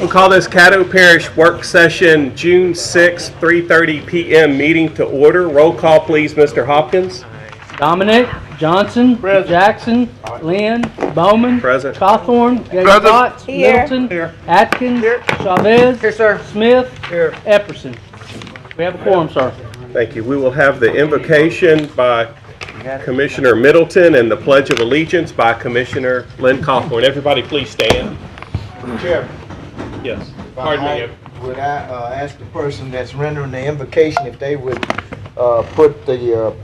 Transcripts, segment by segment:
We'll call this Caddo Parish Work Session June 6, 3:30 p.m. meeting to order. Roll call, please, Mr. Hopkins. Dominic, Johnson, Present. Jackson, Lynn, Bowman, Present. Cawthorn, Gates, Middleton, Here. Atkins, Here. Chavez, Here, sir. Smith, Here. Epperson. We have a quorum, sir. Thank you. We will have the invocation by Commissioner Middleton and the Pledge of Allegiance by Commissioner Lynn Cawthorn. Everybody please stand. Chairman, Yes. would I ask the person that's rendering the invocation if they would put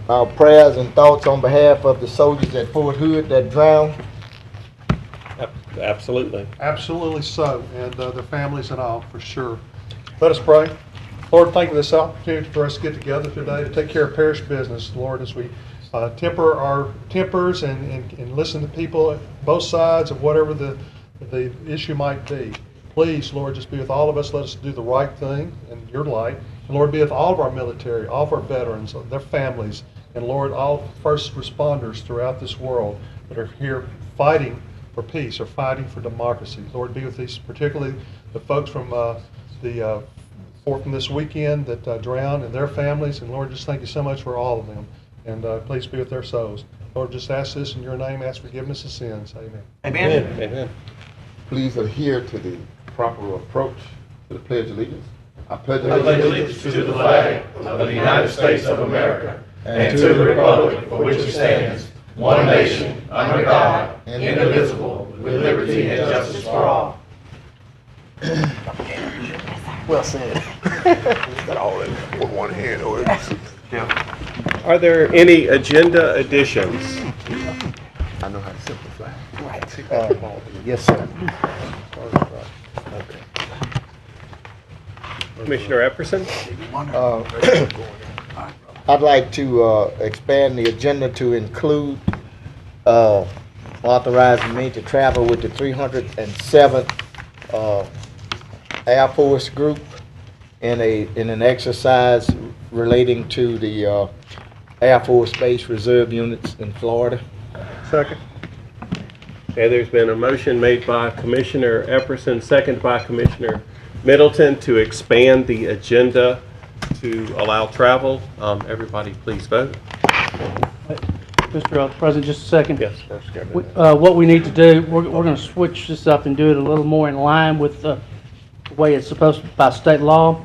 our prayers and thoughts on behalf of the soldiers at Fort Hood that drowned? Absolutely. Absolutely so, and their families and all, for sure. Let us pray. Lord, thank you for this opportunity for us to get together today to take care of parish business, Lord, as we temper our tempers and listen to people, both sides of whatever the issue might be. Please, Lord, just be with all of us. Let us do the right thing in your light. And Lord, be with all of our military, all of our veterans, their families, and Lord, all first responders throughout this world that are here fighting for peace or fighting for democracy. Lord, be with these, particularly the folks from the fort from this weekend that drowned and their families. And Lord, just thank you so much for all of them. And please be with their souls. Lord, just ask this in your name, ask forgiveness of sins. Amen. Amen. Amen. Please adhere to the proper approach to the Pledge of Allegiance. I pledge allegiance to the flag of the United States of America and to the republic for which it stands, one nation, under God, indivisible, with liberty and justice for all. Well said. got all that with one hand. Are there any agenda additions? I know how to simplify. Yes, sir. Commissioner Epperson? I'd like to expand the agenda to include authorizing me to travel with the 307th Air Force Group in an exercise relating to the Air Force Base Reserve units in Florida. Second. Okay, there's been a motion made by Commissioner Epperson, seconded by Commissioner Middleton to expand the agenda to allow travel. Everybody please vote. Mr. President, just a second. Yes. What we need to do, we're going to switch this up and do it a little more in line with the way it's supposed to by state law.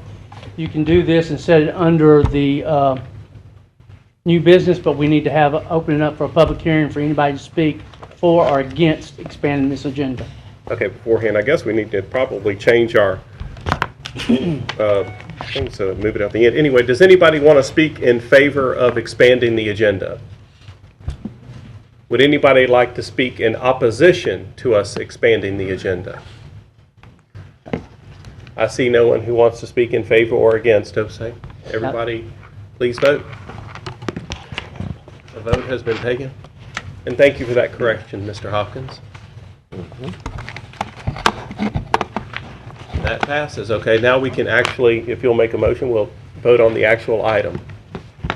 You can do this and set it under the new business, but we need to have open it up for a public hearing for anybody to speak for or against expanding this agenda. Okay, beforehand, I guess we need to probably change our thing, so move it out the end. Anyway, does anybody want to speak in favor of expanding the agenda? Would anybody like to speak in opposition to us expanding the agenda? I see no one who wants to speak in favor or against. Say, everybody, please vote. The vote has been taken. And thank you for that correction, Mr. Hopkins. That passes. Okay, now we can actually, if you'll make a motion, we'll vote on the actual item.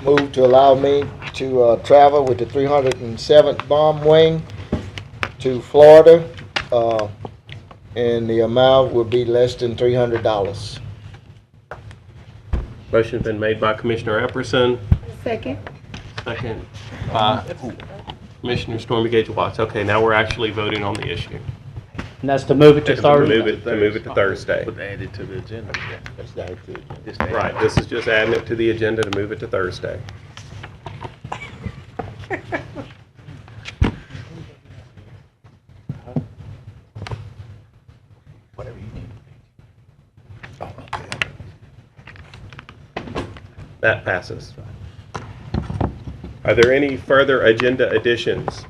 Move to allow me to travel with the 307th Bomb Wing to Florida, and the amount will be less than $300. Motion's been made by Commissioner Epperson. Second. Second by Commissioner Stormy Gage Watts. Okay, now we're actually voting on the issue. And that's to move it to Thursday. To move it to Thursday. But add it to the agenda. Right, this is just adding it to the agenda to move it to Thursday. Whatever you need. Oh, okay. That passes. Are there any further agenda additions?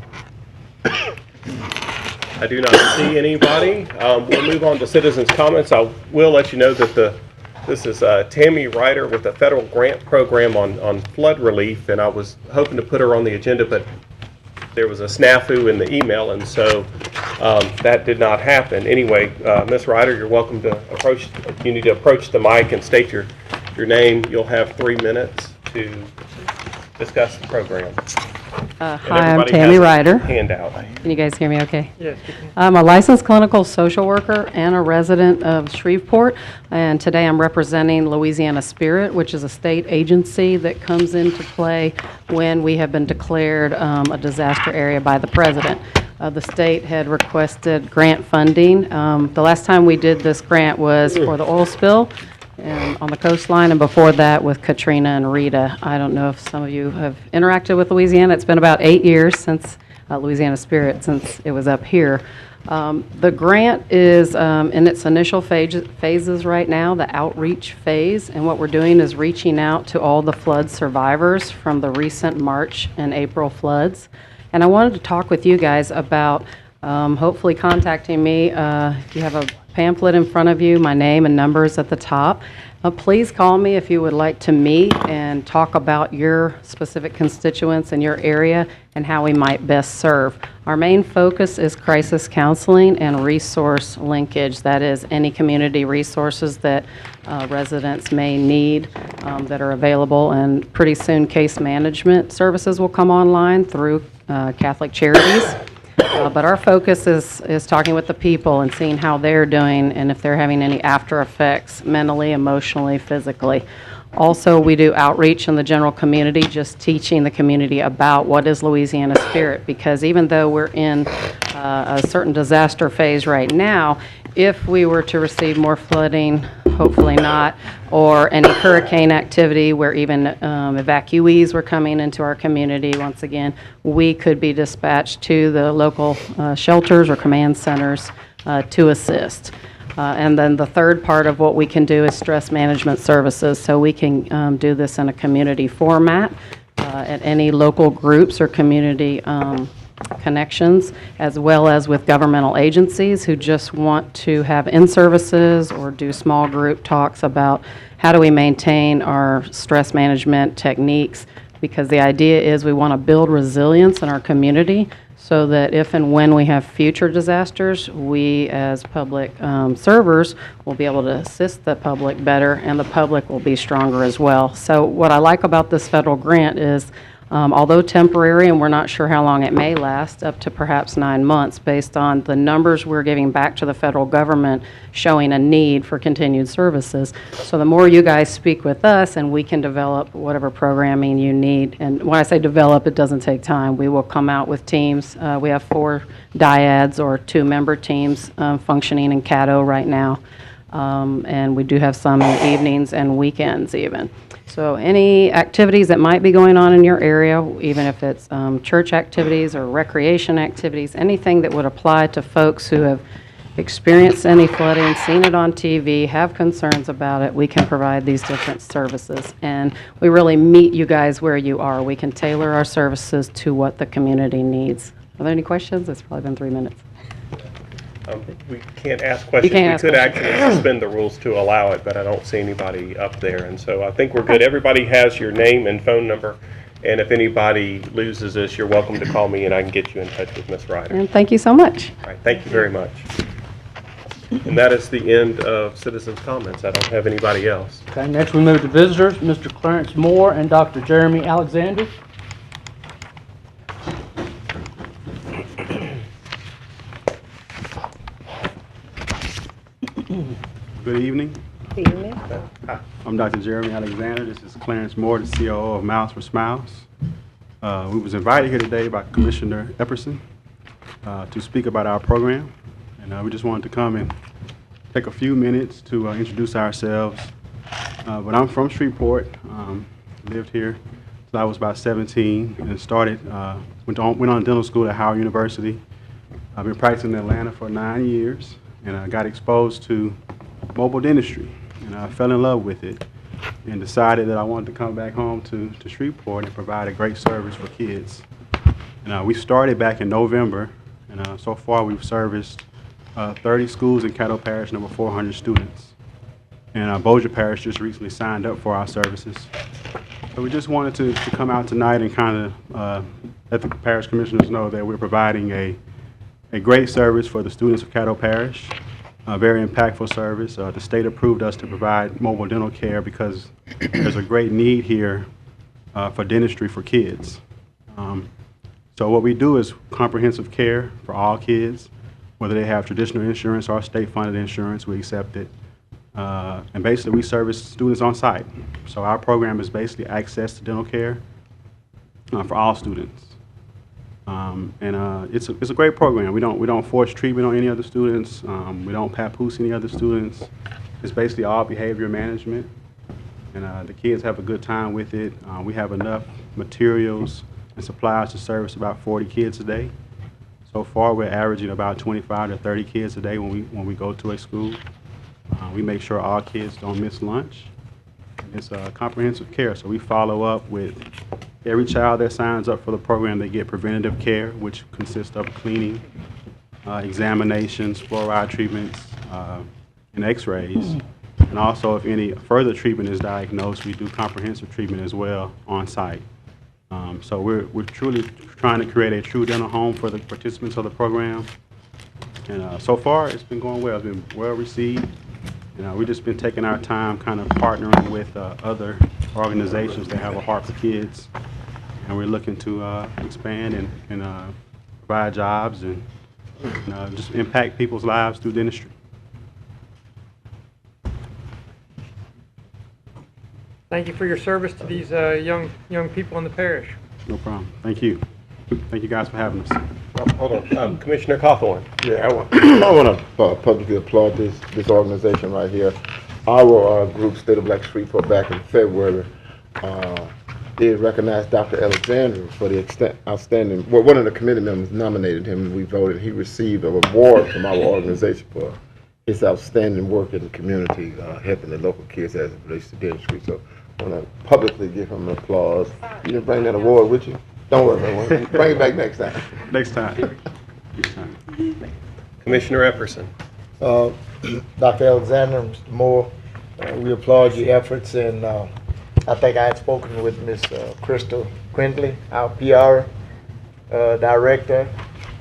I do not see anybody. We'll move on to citizens' comments. I will let you know that this is Tammy Ryder with the federal grant program on flood relief, and I was hoping to put her on the agenda, but there was a snafu in the email, and so that did not happen. Anyway, Ms. Ryder, you're welcome to approach. You need to approach the mic and state your name. You'll have 3 minutes to discuss the program. And Hi, I'm everybody Tammy has a Ryder. handout. Can you guys hear me okay? Yes. I'm a licensed clinical social worker and a resident of Shreveport, and today I'm representing Louisiana Spirit, which is a state agency that comes into play when we have been declared a disaster area by the president. The state had requested grant funding. The last time we did this grant was for the oil spill and on the coastline, and before that with Katrina and Rita. I don't know if some of you have interacted with Louisiana. It's been about 8 years since Louisiana Spirit, since it was up here. The grant is in its initial phases right now, the outreach phase, and what we're doing is reaching out to all the flood survivors from the recent March and April floods. And I wanted to talk with you guys about hopefully contacting me. If you have a pamphlet in front of you, my name and numbers at the top. Please call me if you would like to meet and talk about your specific constituents in your area and how we might best serve. Our main focus is crisis counseling and resource linkage. That is, any community resources that residents may need that are available, and pretty soon case management services will come online through Catholic Charities. But our focus is talking with the people and seeing how they're doing and if they're having any after effects mentally, emotionally, physically. Also, we do outreach in the general community, just teaching the community about what is Louisiana Spirit, because even though we're in a certain disaster phase right now, if we were to receive more flooding, hopefully not, or any hurricane activity where even evacuees were coming into our community, once again, we could be dispatched to the local shelters or command centers to assist. And then the third part of what we can do is stress management services. So we can do this in a community format at any local groups or community connections, as well as with governmental agencies who just want to have in-services or do small group talks about how do we maintain our stress management techniques, because the idea is we want to build resilience in our community so that if and when we have future disasters, we as public servers will be able to assist the public better, and the public will be stronger as well. So what I like about this federal grant is, although temporary, and we're not sure how long it may last, up to perhaps 9 months, based on the numbers we're giving back to the federal government showing a need for continued services. So the more you guys speak with us, and we can develop whatever programming you need. And when I say develop, it doesn't take time. We will come out with teams. We have 4 dyads or 2-member teams functioning in Caddo right now. And we do have some in the evenings and weekends even. So any activities that might be going on in your area, even if it's church activities or recreation activities, anything that would apply to folks who have experienced any flooding, seen it on TV, have concerns about it, we can provide these different services. And we really meet you guys where you are. We can tailor our services to what the community needs. Are there any questions? It's probably been 3 minutes. We can't ask questions. can't We ask could questions. actually suspend the rules to allow it, but I don't see anybody up there. And so I think we're good. Everybody has your name and phone number. And if anybody loses this, you're welcome to call me and I can get you in touch with Ms. Ryder. And thank you so much. All right, thank you very much. And that is the end of citizens' comments. I don't have anybody else. Okay, next we move to visitors, Mr. Clarence Moore and Dr. Jeremy Alexander. Good evening. I'm Dr. Jeremy Alexander. This is Clarence Moore, the COO of Miles for Smiles. We was invited here today by Commissioner Epperson to speak about our program. And we just wanted to come and take a few minutes to introduce ourselves. But I'm from Shreveport. Lived here till I was about 17 and started, went on dental school at Howard University. I've been practicing in Atlanta for 9 years, and I got exposed to mobile dentistry, and I fell in love with it and decided that I wanted to come back home to Shreveport and provide a great service for kids. And we started back in November, and so far we've serviced 30 schools in Caddo Parish and over 400 students. And Bossier Parish just recently signed up for our services. So we just wanted to come out tonight and kind of let the parish commissioners know that we're providing a great service for the students of Caddo Parish. A very impactful service. The state approved us to provide mobile dental care because there's a great need here for dentistry for kids. So what we do is comprehensive care for all kids, whether they have traditional insurance or state-funded insurance, we accept it. And basically, we service students on site. So our program is basically access to dental care for all students. It's a great program. We don't force treatment on any other students. We don't papoose any other students. It's basically all behavior management, and the kids have a good time with it. We have enough materials and supplies to service about 40 kids a day. So far, we're averaging about 25 to 30 kids a day when we go to a school. We make sure all kids don't miss lunch. It's comprehensive care, so we follow up with every child that signs up for the program. They get preventative care, which consists of cleaning, examinations, fluoride treatments, and x-rays. And also, if any further treatment is diagnosed, we do comprehensive treatment as well on site. So we're truly trying to create a true dental home for the participants of the program. And so far, it's been going well. It's been well received. We've just been taking our time kind of partnering with other organizations that have a heart for kids. And we're looking to expand and provide jobs and just impact people's lives through dentistry. Thank you for your service to these young people in the parish. No problem. Thank you. Thank you guys for having us. Hold on, Commissioner Cawthorn. Yeah, I want to publicly applaud this organization right here. Our group, State of Black Shreveport, back in February, did recognize Dr. Alexander for the outstanding, well, one of the committee members nominated him, and we voted. He received an award from our organization for his outstanding work in the community, helping the local kids as it relates to dentistry. So I want to publicly give him an applause. You didn't bring that award with you? Don't worry about it. Bring it back next time. Next time. Commissioner Epperson. Dr. Alexander, Mr. Moore, we applaud your efforts, and I think I had spoken with Ms. Crystal Quindley, our PR director,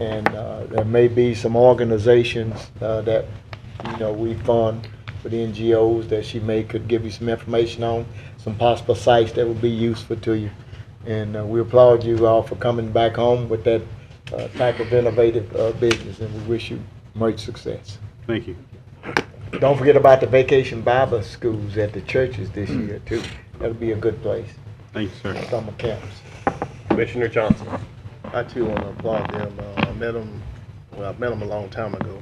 and there may be some organizations that we fund for the NGOs that she could give you some information on, some possible sites that would be useful to you. And we applaud you all for coming back home with that type of innovative business, and we wish you much success. Thank you. Don't forget about the vacation Bible schools at the churches this year, too. That'll be a good place. Thank you, sir. Summer camps. Commissioner Johnson. I too want to applaud them. I met them a long time ago,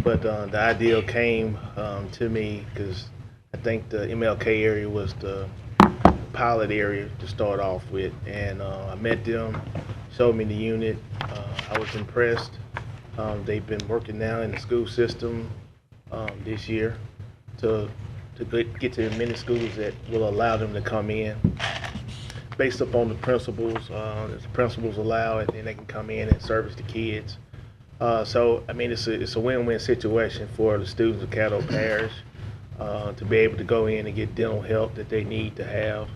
but the idea came to me because I think the MLK area was the pilot area to start off with, and I met them, showed me the unit. I was impressed. They've been working now in the school system this year to get to many schools that will allow them to come in based upon the principles. If the principles allow it, then they can come in and service the kids. So I mean, it's a win-win situation for the students of Caddo Parish to be able to go in and get dental help that they need to have.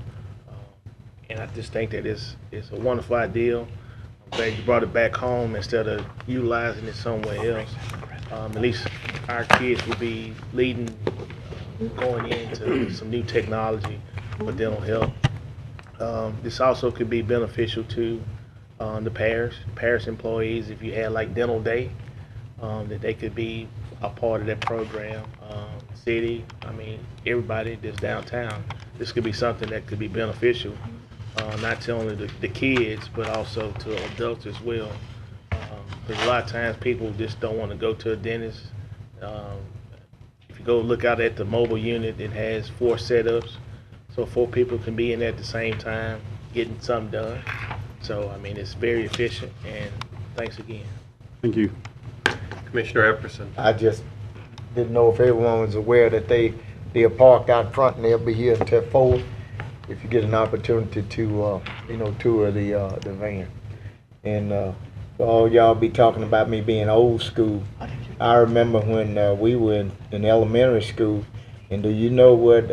And I just think that it's a wonderful idea. I'm glad you brought it back home instead of utilizing it somewhere else. At least our kids will be leading, going into some new technology for dental health. This also could be beneficial to the parish employees. If you had like dental day, that they could be a part of that program. City, I mean, everybody that's downtown, this could be something that could be beneficial, not to only the kids, but also to adults as well. Because a lot of times people just don't want to go to a dentist. If you go look out at the mobile unit, it has 4 setups, so 4 people can be in at the same time getting something done. So I mean, it's very efficient, and thanks again. Thank you. Commissioner Epperson. I just didn't know if everyone was aware that they are parked out front and they'll be here until 4. If you get an opportunity to tour the van. And for all y'all be talking about me being old school, I remember when we were in elementary school, and do you know what?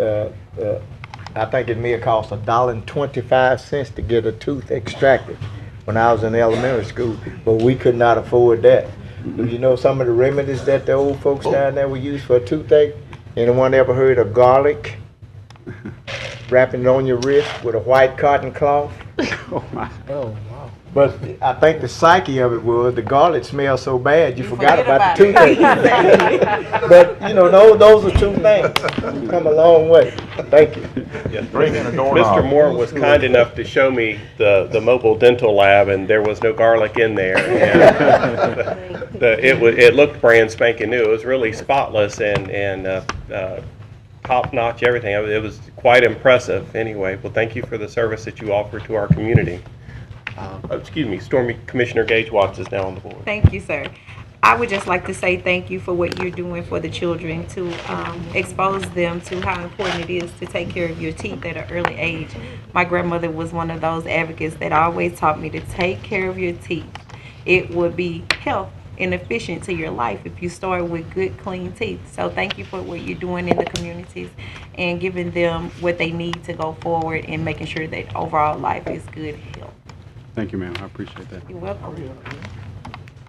I think it may have cost $1.25 to get a tooth extracted when I was in elementary school, but we could not afford that. Do you know some of the remedies that the old folks down there would use for a toothache? Anyone ever heard of garlic? Wrapping it on your wrist with a white cotton cloth? Oh my. Oh, wow. But I think the psyche of it was the garlic smelled so bad you forgot about the toothache. But you know, those are two things. You've come a long way. Thank you. Yes, Mr. Moore was kind enough to show me the mobile dental lab, and there was no garlic in there. And it looked brand spanking new. It was really spotless and top-notch everything. It was quite impressive. Anyway, well, thank you for the service that you offer to our community. Excuse me, Commissioner Gage Watts is now on the board. Thank you, sir. I would just like to say thank you for what you're doing for the children, to expose them to how important it is to take care of your teeth at an early age. My grandmother was one of those advocates that always taught me to take care of your teeth. It would be health and efficient to your life if you start with good, clean teeth. So thank you for what you're doing in the communities and giving them what they need to go forward and making sure that overall life is good health. Thank you, ma'am. I appreciate that. You're welcome.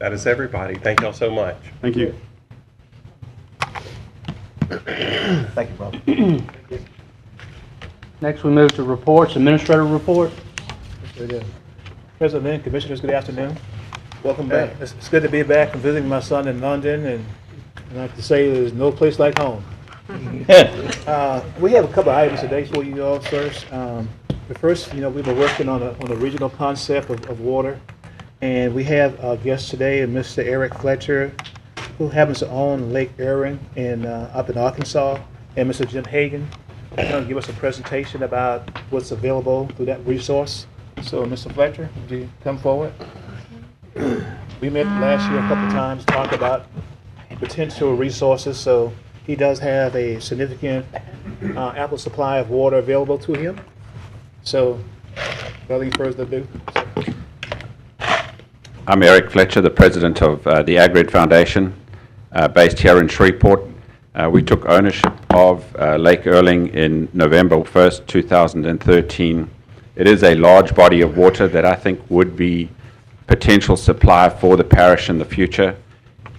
That is everybody. Thank y'all so much. Thank you. Thank you, brother. Next, we move to reports, administrative report. President, Commissioners, good afternoon. Welcome back. It's good to be back and visiting my son in London, and I like to say there's no place like home. We have a couple of items today for you all, sirs. But first, we've been working on a regional concept of water, and we have our guest today, Mr. Eric Fletcher, who happens to own Lake Erin up in Arkansas, and Mr. Jim Hagan. He's going to give us a presentation about what's available through that resource. So, Mr. Fletcher, would you come forward? We met last year a couple of times, talked about potential resources. So he does have a significant ample supply of water available to him. So, without any further ado. I'm Eric Fletcher, the president of the AgRed Foundation, based here in Shreveport. We took ownership of Lake Erling in November 1st, 2013. It is a large body of water that I think would be potential supply for the parish in the future.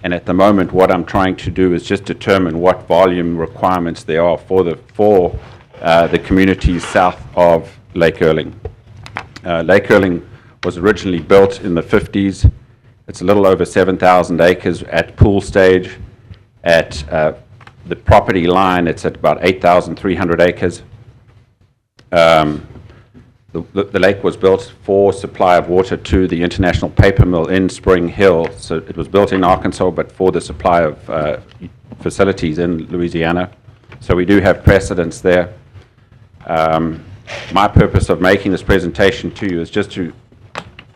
And at the moment, what I'm trying to do is just determine what volume requirements there are for the communities south of Lake Erling. Lake Erling was originally built in the 50s. It's a little over 7,000 acres at pool stage. At the property line, it's at about 8,300 acres. The lake was built for supply of water to the International Paper Mill in Spring Hill. So it was built in Arkansas, but for the supply of facilities in Louisiana. So we do have precedents there. My purpose of making this presentation to you is just to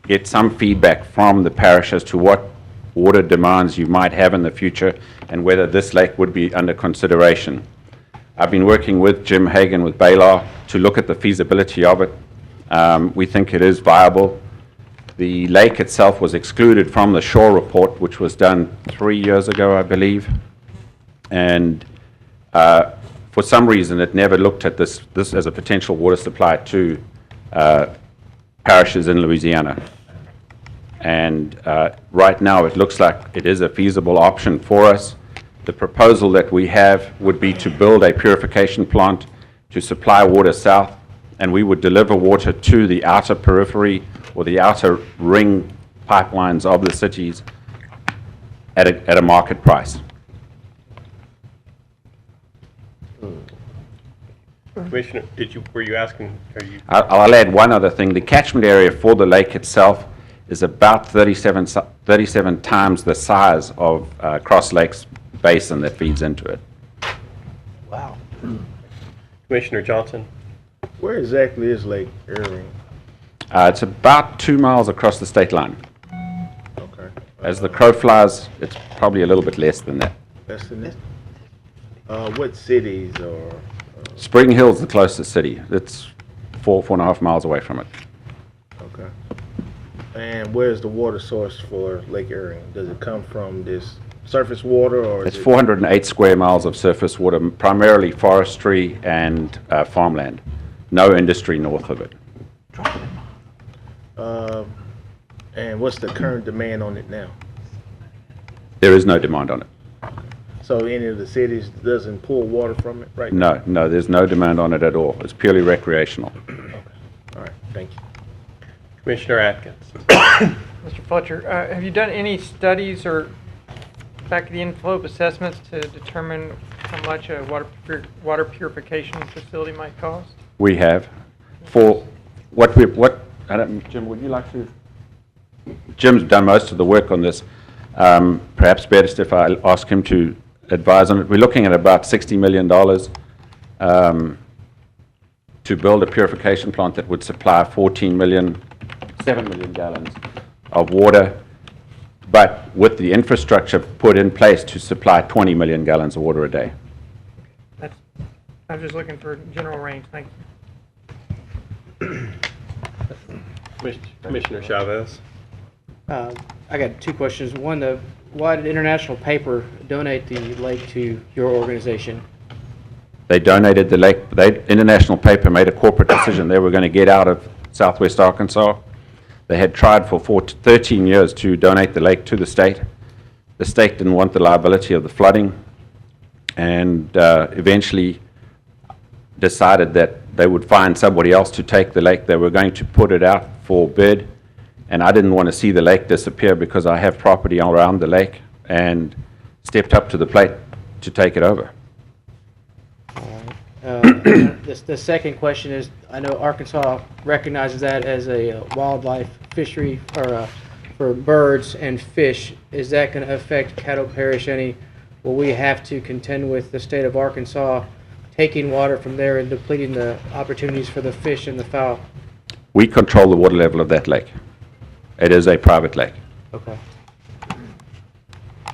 get some feedback from the parish as to what water demands you might have in the future and whether this lake would be under consideration. I've been working with Jim Hagan with Baylor to look at the feasibility of it. We think it is viable. The lake itself was excluded from the shore report, which was done 3 years ago, I believe. And for some reason, it never looked at this as a potential water supply to parishes in Louisiana. And right now, it looks like it is a feasible option for us. The proposal that we have would be to build a purification plant to supply water south, and we would deliver water to the outer periphery or the outer ring pipelines of the cities at a market price. Commissioner, were you asking? I'll add one other thing. The catchment area for the lake itself is about 37 times the size of Cross Lake's basin that feeds into it. Wow. Commissioner Johnson? Where exactly is Lake Erin? It's about 2 miles across the state line. Okay. As the crow flies, it's probably a little bit less than that. Less than that? What cities or? Spring Hill's the closest city. It's 4.5 miles away from it. Okay. And where's the water source for Lake Erin? Does it come from this surface water, or it's 408 square miles of surface water, primarily forestry and farmland. No industry north of it. And what's the current demand on it now? There is no demand on it. So any of the cities doesn't pull water from it right now? No, there's no demand on it at all. It's purely recreational. Okay. All right, thank you. Commissioner Atkins. Mr. Fletcher, have you done any studies or back of the envelope assessments to determine how much a water purification facility might cost? We have. For Jim, would you like to? Jim's done most of the work on this. Perhaps best if I ask him to advise on it. We're looking at about $60 million to build a purification plant that would supply 7 million gallons of water, but with the infrastructure put in place to supply 20 million gallons of water a day. I'm just looking for general range. Thank you. Commissioner Chavez. I got two questions. One, why did International Paper donate the lake to your organization? They donated the lake. International Paper made a corporate decision. They were going to get out of Southwest Arkansas. They had tried for 13 years to donate the lake to the state. The state didn't want the liability of the flooding, and eventually decided that they would find somebody else to take the lake. They were going to put it out for bid, and I didn't want to see the lake disappear because I have property around the lake, and stepped up to the plate to take it over. The second question is, I know Arkansas recognizes that as a wildlife fishery for birds and fish. Is that going to affect Caddo Parish any? Will we have to contend with the state of Arkansas taking water from there and depleting the opportunities for the fish and the fowl? We control the water level of that lake. It is a private lake. Okay.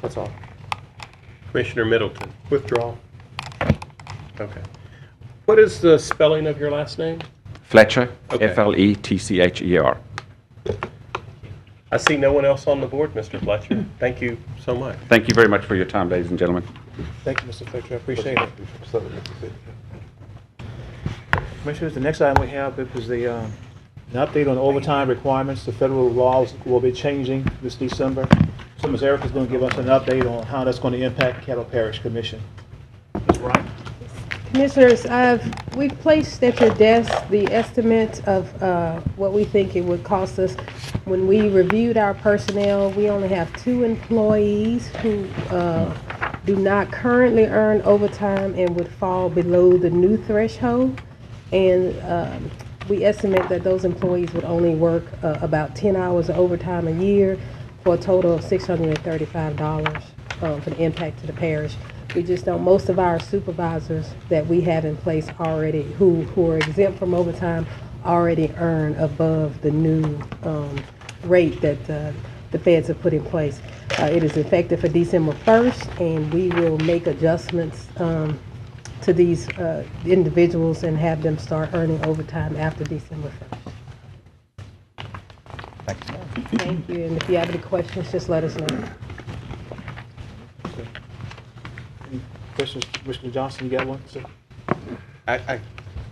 That's all. Commissioner Middleton. Withdraw. Okay. What is the spelling of your last name? Fletcher, Okay. Fletcher. I see no one else on the board, Mr. Fletcher. Thank you so much. Thank you very much for your time, ladies and gentlemen. Thank you, Mr. Fletcher. I appreciate it. Commissioners, the next item we have is an update on overtime requirements. The federal laws will be changing this December. So Ms. Erica is going to give us an update on how that's going to impact Caddo Parish Commission. Ms. Wright. Commissioners, we've placed at your desk the estimate of what we think it would cost us. When we reviewed our personnel, we only have 2 employees who do not currently earn overtime and would fall below the new threshold. And we estimate that those employees would only work about 10 hours of overtime a year for a total of $635 for the impact to the parish. We just don't, most of our supervisors that we have in place already, who are exempt from overtime, already earn above the new rate that the feds have put in place. It is effective for December 1st, and we will make adjustments to these individuals and have them start earning overtime after December 1st. Thank you, and if you have any questions, just let us know. Any questions? Commissioner Johnson, you got one, sir? I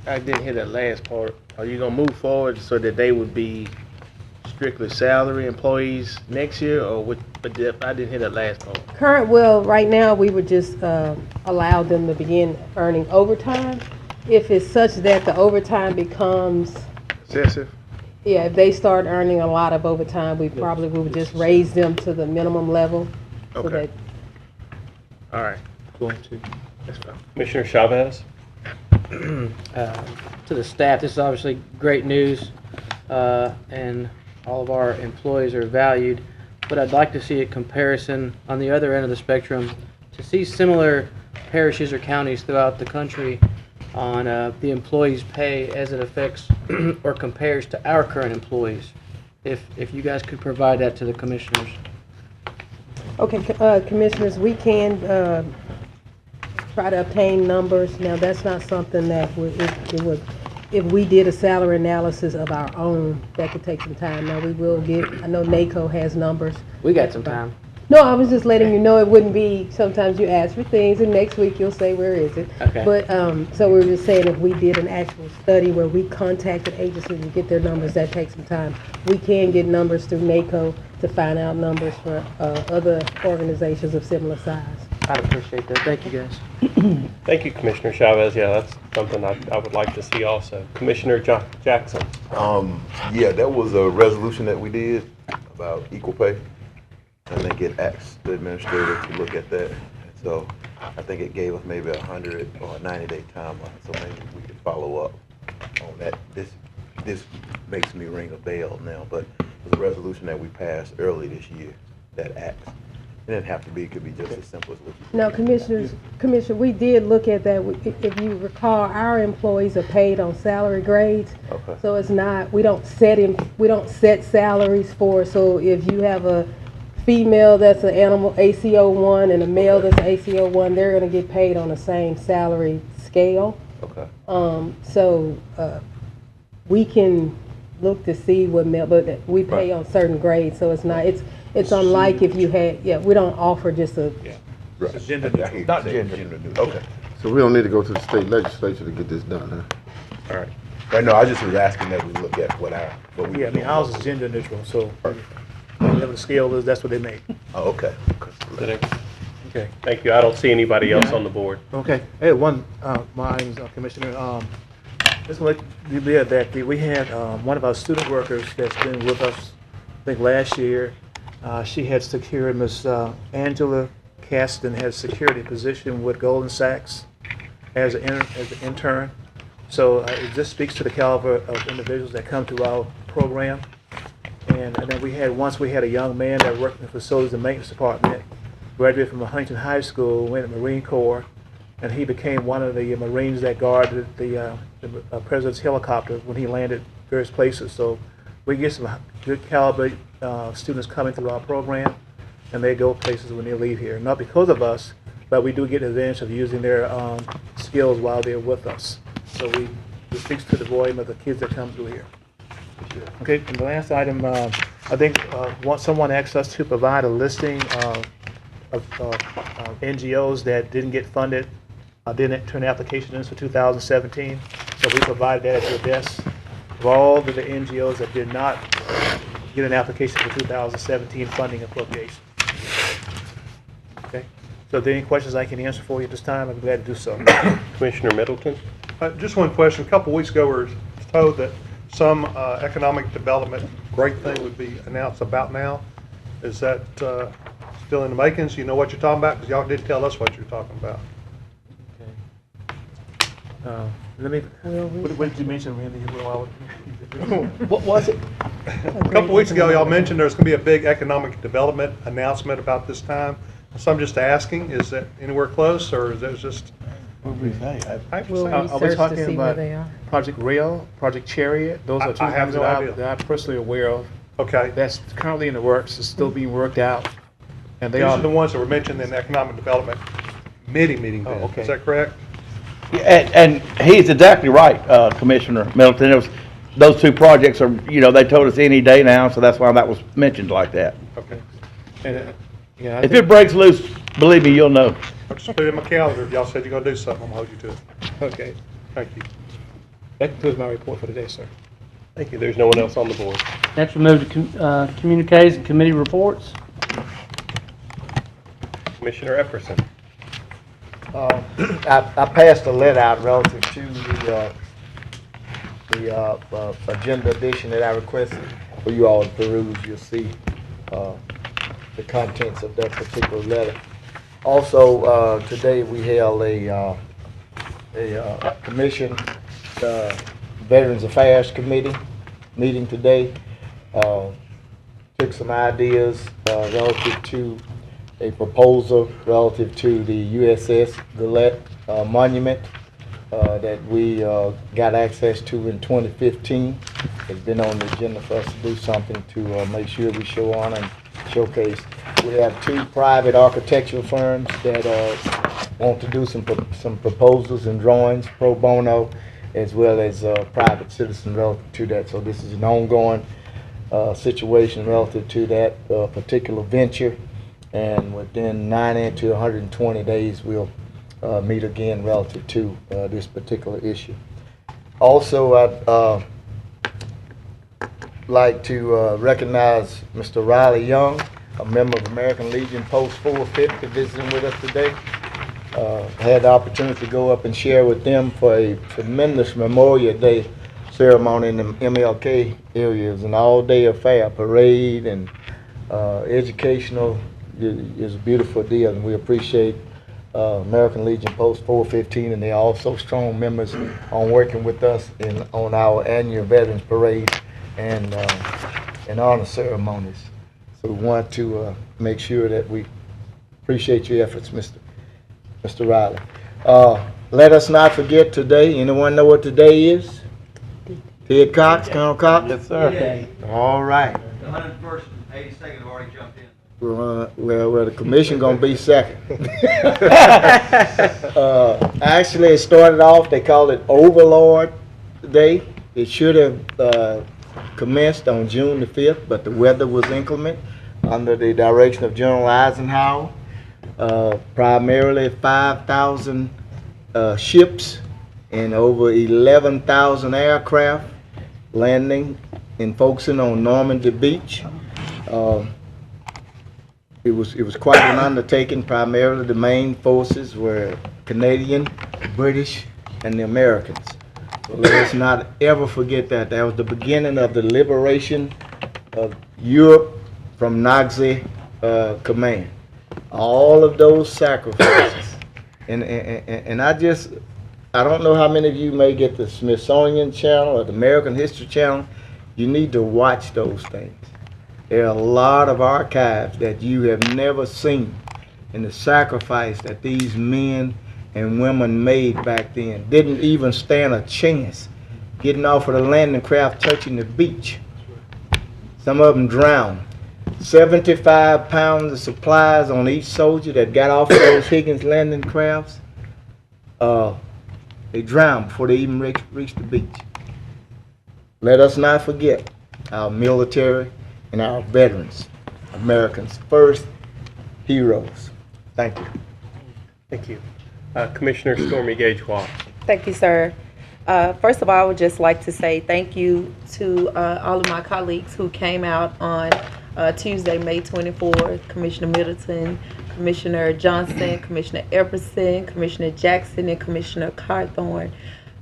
didn't hear that last part. Are you gonna move forward so that they would be strictly salary employees next year, or what? But I didn't hear that last part. Right now, we would just allow them to begin earning overtime. If it's such that the overtime becomes excessive, yeah, if they start earning a lot of overtime, we probably would just raise them to the minimum level. Okay. So that, all right. Going to. That's fine. Commissioner Chavez. To the staff, this is obviously great news, and all of our employees are valued, but I'd like to see a comparison on the other end of the spectrum to see similar parishes or counties throughout the country on the employees' pay as it affects or compares to our current employees. If you guys could provide that to the commissioners. okay, commissioners, we can try to obtain numbers. Now, that's not something that if we did a salary analysis of our own, that could take some time. Now, we will get, I know NACO has numbers. We got some time. No, I was just letting you know it wouldn't be, sometimes you ask for things and next week you'll say, where is it? Okay. But, so we were just saying if we did an actual study where we contacted agencies and get their numbers, that takes some time. We can get numbers through NACO to find out numbers for other organizations of similar size. I'd appreciate that. Thank you, guys. Thank you, Commissioner Chavez. Yeah, that's something I would like to see also. Commissioner Jackson. Yeah, that was a resolution that we did about equal pay. I think it asked the administrator to look at that. So I think it gave us maybe 100 or a 90-day timeline. So maybe we could follow up on that. This makes me ring a bell now, but it was a resolution that we passed early this year that acts. It didn't have to be, it could be just as simple as what you No, Commissioner, we did look at that. If you recall, our employees are paid on salary grades. Okay. So it's not, we don't set salaries for, so if you have a female that's an animal ACO1 and a male that's an ACO1, they're gonna get paid on the same salary scale. Okay. We can look to see what male, but we pay on certain grades, so it's not, it's unlike if you had, we don't offer just a. Right. It's gender neutral. Not gender neutral. Okay. So we don't need to go to the state legislature to get this done, huh? All right. Right, no, I just was asking that we look at what we. Yeah, I mean, ours is gender neutral, so whatever the scale is, that's what they make. Oh, okay. Okay. Thank you. I don't see anybody else on the board. Okay. Hey, mine, Commissioner, just like you did that, we had one of our student workers that's been with us, I think last year. She had secured, Miss Angela Caston had secured a position with Goldman Sachs as an intern. So it just speaks to the caliber of individuals that come to our program. And then once we had a young man that worked in the facilities and maintenance department, graduated from Huntington High School, went to the Marine Corps, and he became one of the Marines that guarded the president's helicopter when he landed various places. So we get some good caliber students coming through our program, and they go places when they leave here. Not because of us, but we do get the advantage of using their skills while they're with us. So it speaks to the volume of the kids that come through here. Okay, and the last item, I think someone asked us to provide a listing of NGOs that didn't get funded, didn't turn applications in for 2017. So we provided that at your desk of all of the NGOs that did not get an application for 2017 funding appropriation. Okay, so if there are any questions I can answer for you at this time, I'd be glad to do so. Commissioner Middleton. Just one question. A couple weeks ago, we were told that some economic development great thing would be announced about now. Is that still in the makings? You know what you're talking about? Because y'all did tell us what you're talking about. What did you mention, Randy? What was it? A couple weeks ago, y'all mentioned there's going to be a big economic development announcement about this time. So I'm just asking, is that anywhere close, or is that just? What did we say? Are we talking about Project Rail, Project Chariot? Those are two things that I'm personally aware of. Okay. That's currently in the works. It's still being worked out. And These are the ones that were mentioned in the economic development meeting. Then. Okay. Is that correct? Yeah, and he's exactly right, Commissioner Middleton. It was, those two projects are, they told us any day now, so that's why that was mentioned like that. Okay. And, if it breaks loose, believe me, you'll know. I'll just put it in my calendar. If y'all said you're going to do something, I'm going to hold you to it. Okay. Thank you. That concludes my report for today, sir. Thank you. There's no one else on the board. Next, we move to communiques and committee reports. Commissioner Epperson. I passed a letter out relative to the agenda edition that I requested for you all to peruse. You'll see the contents of that particular letter. Also, today we held a commission, Veterans Affairs Committee meeting today. Took some ideas relative to a proposal relative to the USS Gillette monument that we got access to in 2015. It's been on the agenda for us to do something to make sure we show on and showcase. We have two private architectural firms that want to do some proposals and drawings pro bono, as well as private citizens relative to that. So this is an ongoing situation relative to that particular venture. And within 90 to 120 days, we'll meet again relative to this particular issue. Also, I'd like to recognize Mr. Riley Young, a member of American Legion Post 450, visiting with us today. Had the opportunity to go up and share with them for a tremendous Memorial Day ceremony in the MLK area. It was an all-day affair, parade and educational. It was a beautiful deal, and we appreciate American Legion Post 415, and they're also strong members on working with us on our annual Veterans Parade and honor ceremonies. So we want to make sure that we appreciate your efforts, Mr. Riley. Let us not forget today. Anyone know what today is? Ted Cox, Colonel Cox? Yes, sir. All right. The 101st and 82nd have already jumped in. Well, the commission gonna be second. Actually, it started off, they called it Overlord Day. It should have commenced on June the 5th, but the weather was inclement under the direction of General Eisenhower. Primarily 5,000 ships and over 11,000 aircraft landing and focusing on Normandy Beach. It was quite an undertaking. Primarily the main forces were Canadian, British, and the Americans. So let us not ever forget that. That was the beginning of the liberation of Europe from Nazi command. All of those sacrifices. And I don't know how many of you may get the Smithsonian Channel or the American History Channel. You need to watch those things. There are a lot of archives that you have never seen, and the sacrifice that these men and women made back then. Didn't even stand a chance getting off of the landing craft touching the beach. Some of them drowned. 75 pounds of supplies on each soldier that got off of those Higgins landing crafts. They drowned before they even reached the beach. Let us not forget our military and our veterans, Americans' first heroes. Thank you. Thank you. Commissioner Stormy Gage Watt. Thank you, sir. First of all, I would just like to say thank you to all of my colleagues who came out on Tuesday, May 24th, Commissioner Middleton, Commissioner Johnson, Commissioner Epperson, Commissioner Jackson, and Commissioner Carthorne,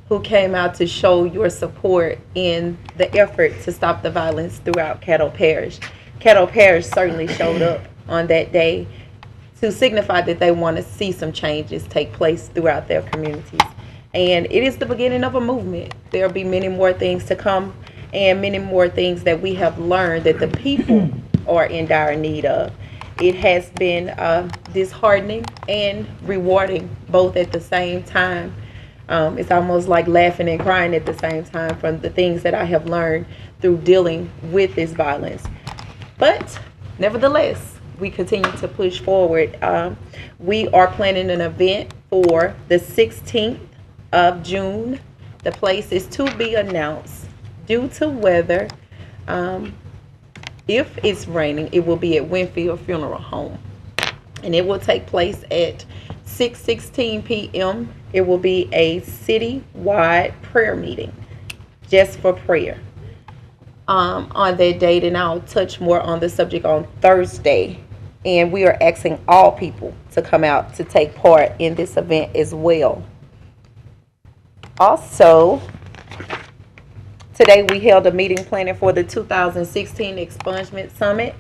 who came out to show your support in the effort to stop the violence throughout Caddo Parish. Caddo Parish certainly showed up on that day to signify that they want to see some changes take place throughout their communities. And it is the beginning of a movement. There'll be many more things to come and many more things that we have learned that the people are in dire need of. It has been disheartening and rewarding both at the same time. It's almost like laughing and crying at the same time from the things that I have learned through dealing with this violence. But nevertheless, we continue to push forward. We are planning an event for the 16th of June. The place is to be announced due to weather. If it's raining, it will be at Winfield Funeral Home. And it will take place at 6:16 p.m. It will be a city-wide prayer meeting just for prayer on that date. And I'll touch more on the subject on Thursday. And we are asking all people to come out to take part in this event as well. Also, today we held a meeting planning for the 2016 Expungement Summit,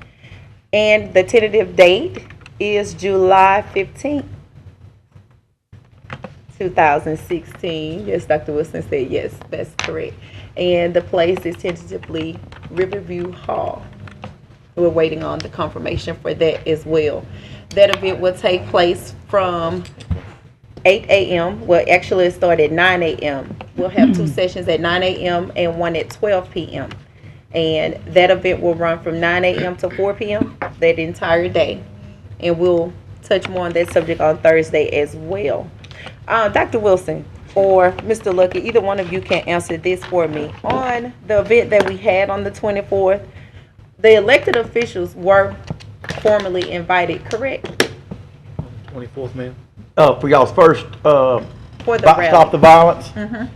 and the tentative date is July 15th, 2016. Yes, Dr. Wilson said yes, that's correct. And the place is tentatively Riverview Hall. We're waiting on the confirmation for that as well. That event will take place from 8 a.m. Well, actually, it started at 9 a.m. We'll have two sessions at 9 a.m. and one at 12 p.m. And that event will run from 9 a.m. to 4 p.m. that entire day. And we'll touch more on that subject on Thursday as well. Dr. Wilson or Mr. Lucky, either one of you can answer this for me. On the event that we had on the 24th, the elected officials were formally invited, correct? 24th, ma'am. For y'all's first, For the rally. Stop the Violence. Mm-hmm.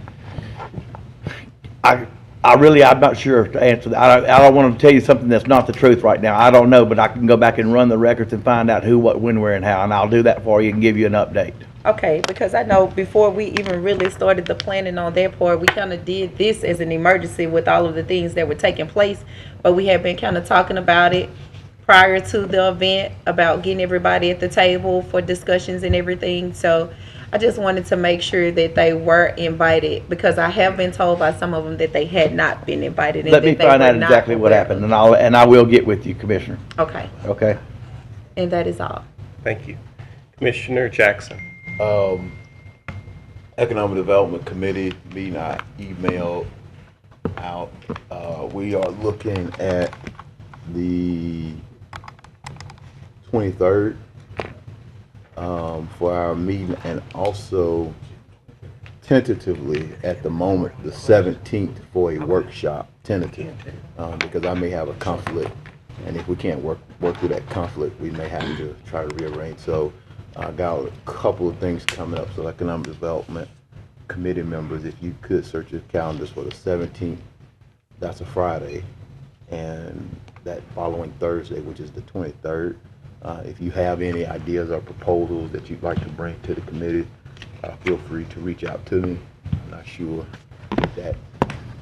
I'm not sure to answer that. I don't want to tell you something that's not the truth right now. I don't know, but I can go back and run the records and find out who, what, when, where, and how, and I'll do that for you and give you an update. Okay, because I know before we even really started the planning on their part, we kind of did this as an emergency with all of the things that were taking place, but we had been kind of talking about it prior to the event, about getting everybody at the table for discussions and everything. So I just wanted to make sure that they were invited, because I have been told by some of them that they had not been invited. And Let me that they find were out not exactly what aware happened, of it. and I will get with you, Commissioner. Okay, Okay? and that is all. Thank you. Commissioner Jackson. Economic Development Committee meeting, I emailed out. We are looking at the 23rd for our meeting, and also tentatively at the moment the 17th for a workshop, tentative, because I may have a conflict, and if we can't work through that conflict, we may have to try to rearrange. So I got a couple of things coming up. So Economic Development Committee members, if you could search your calendars for the 17th, that's a Friday, and that following Thursday, which is the 23rd. If you have any ideas or proposals that you'd like to bring to the committee, feel free to reach out to me. I'm not sure if that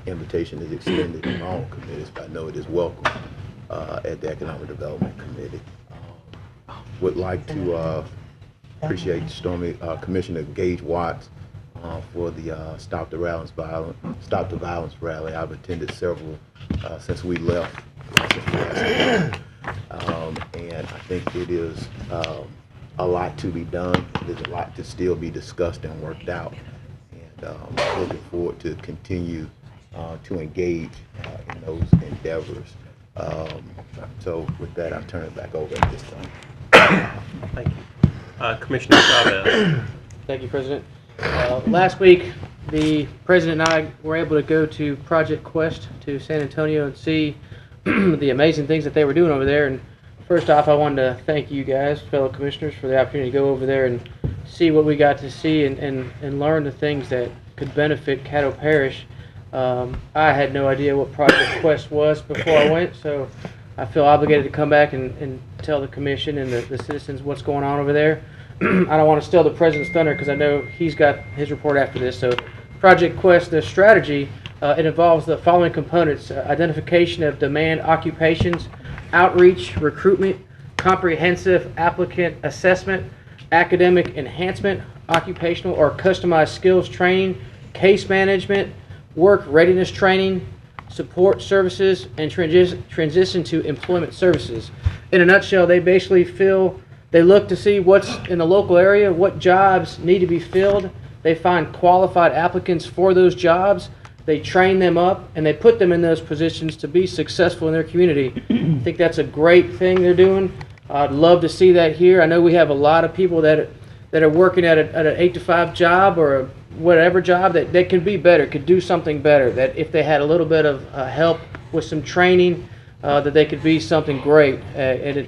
invitation is extended to all committees, but I know it is welcome at the Economic Development Committee. Would like to appreciate Commissioner Gage Watts for the Stop the Violence rally. I've attended several since we left. And I think it is a lot to be done. There's a lot to still be discussed and worked out. And looking forward to continue to engage in those endeavors. So with that, I'll turn it back over at this time. Thank you. Commissioner Chavez. Thank you, President. Last week, the President and I were able to go to Project Quest to San Antonio and see the amazing things that they were doing over there. And first off, I wanted to thank you guys, fellow commissioners, for the opportunity to go over there and see what we got to see and learn the things that could benefit Caddo Parish. I had no idea what Project Quest was before I went, so I feel obligated to come back and tell the commission and the citizens what's going on over there. I don't want to steal the President's thunder because I know he's got his report after this. So Project Quest, the strategy, it involves the following components: identification of demand occupations, outreach, recruitment, comprehensive applicant assessment, academic enhancement, occupational or customized skills training, case management, work readiness training, support services, and transition to employment services. In a nutshell, they basically they look to see what's in the local area, what jobs need to be filled. They find qualified applicants for those jobs. They train them up, and they put them in those positions to be successful in their community. I think that's a great thing they're doing. I'd love to see that here. I know we have a lot of people that are working at an 8-to-5 job or a whatever job that can be better, could do something better, that if they had a little bit of help with some training, that they could be something great.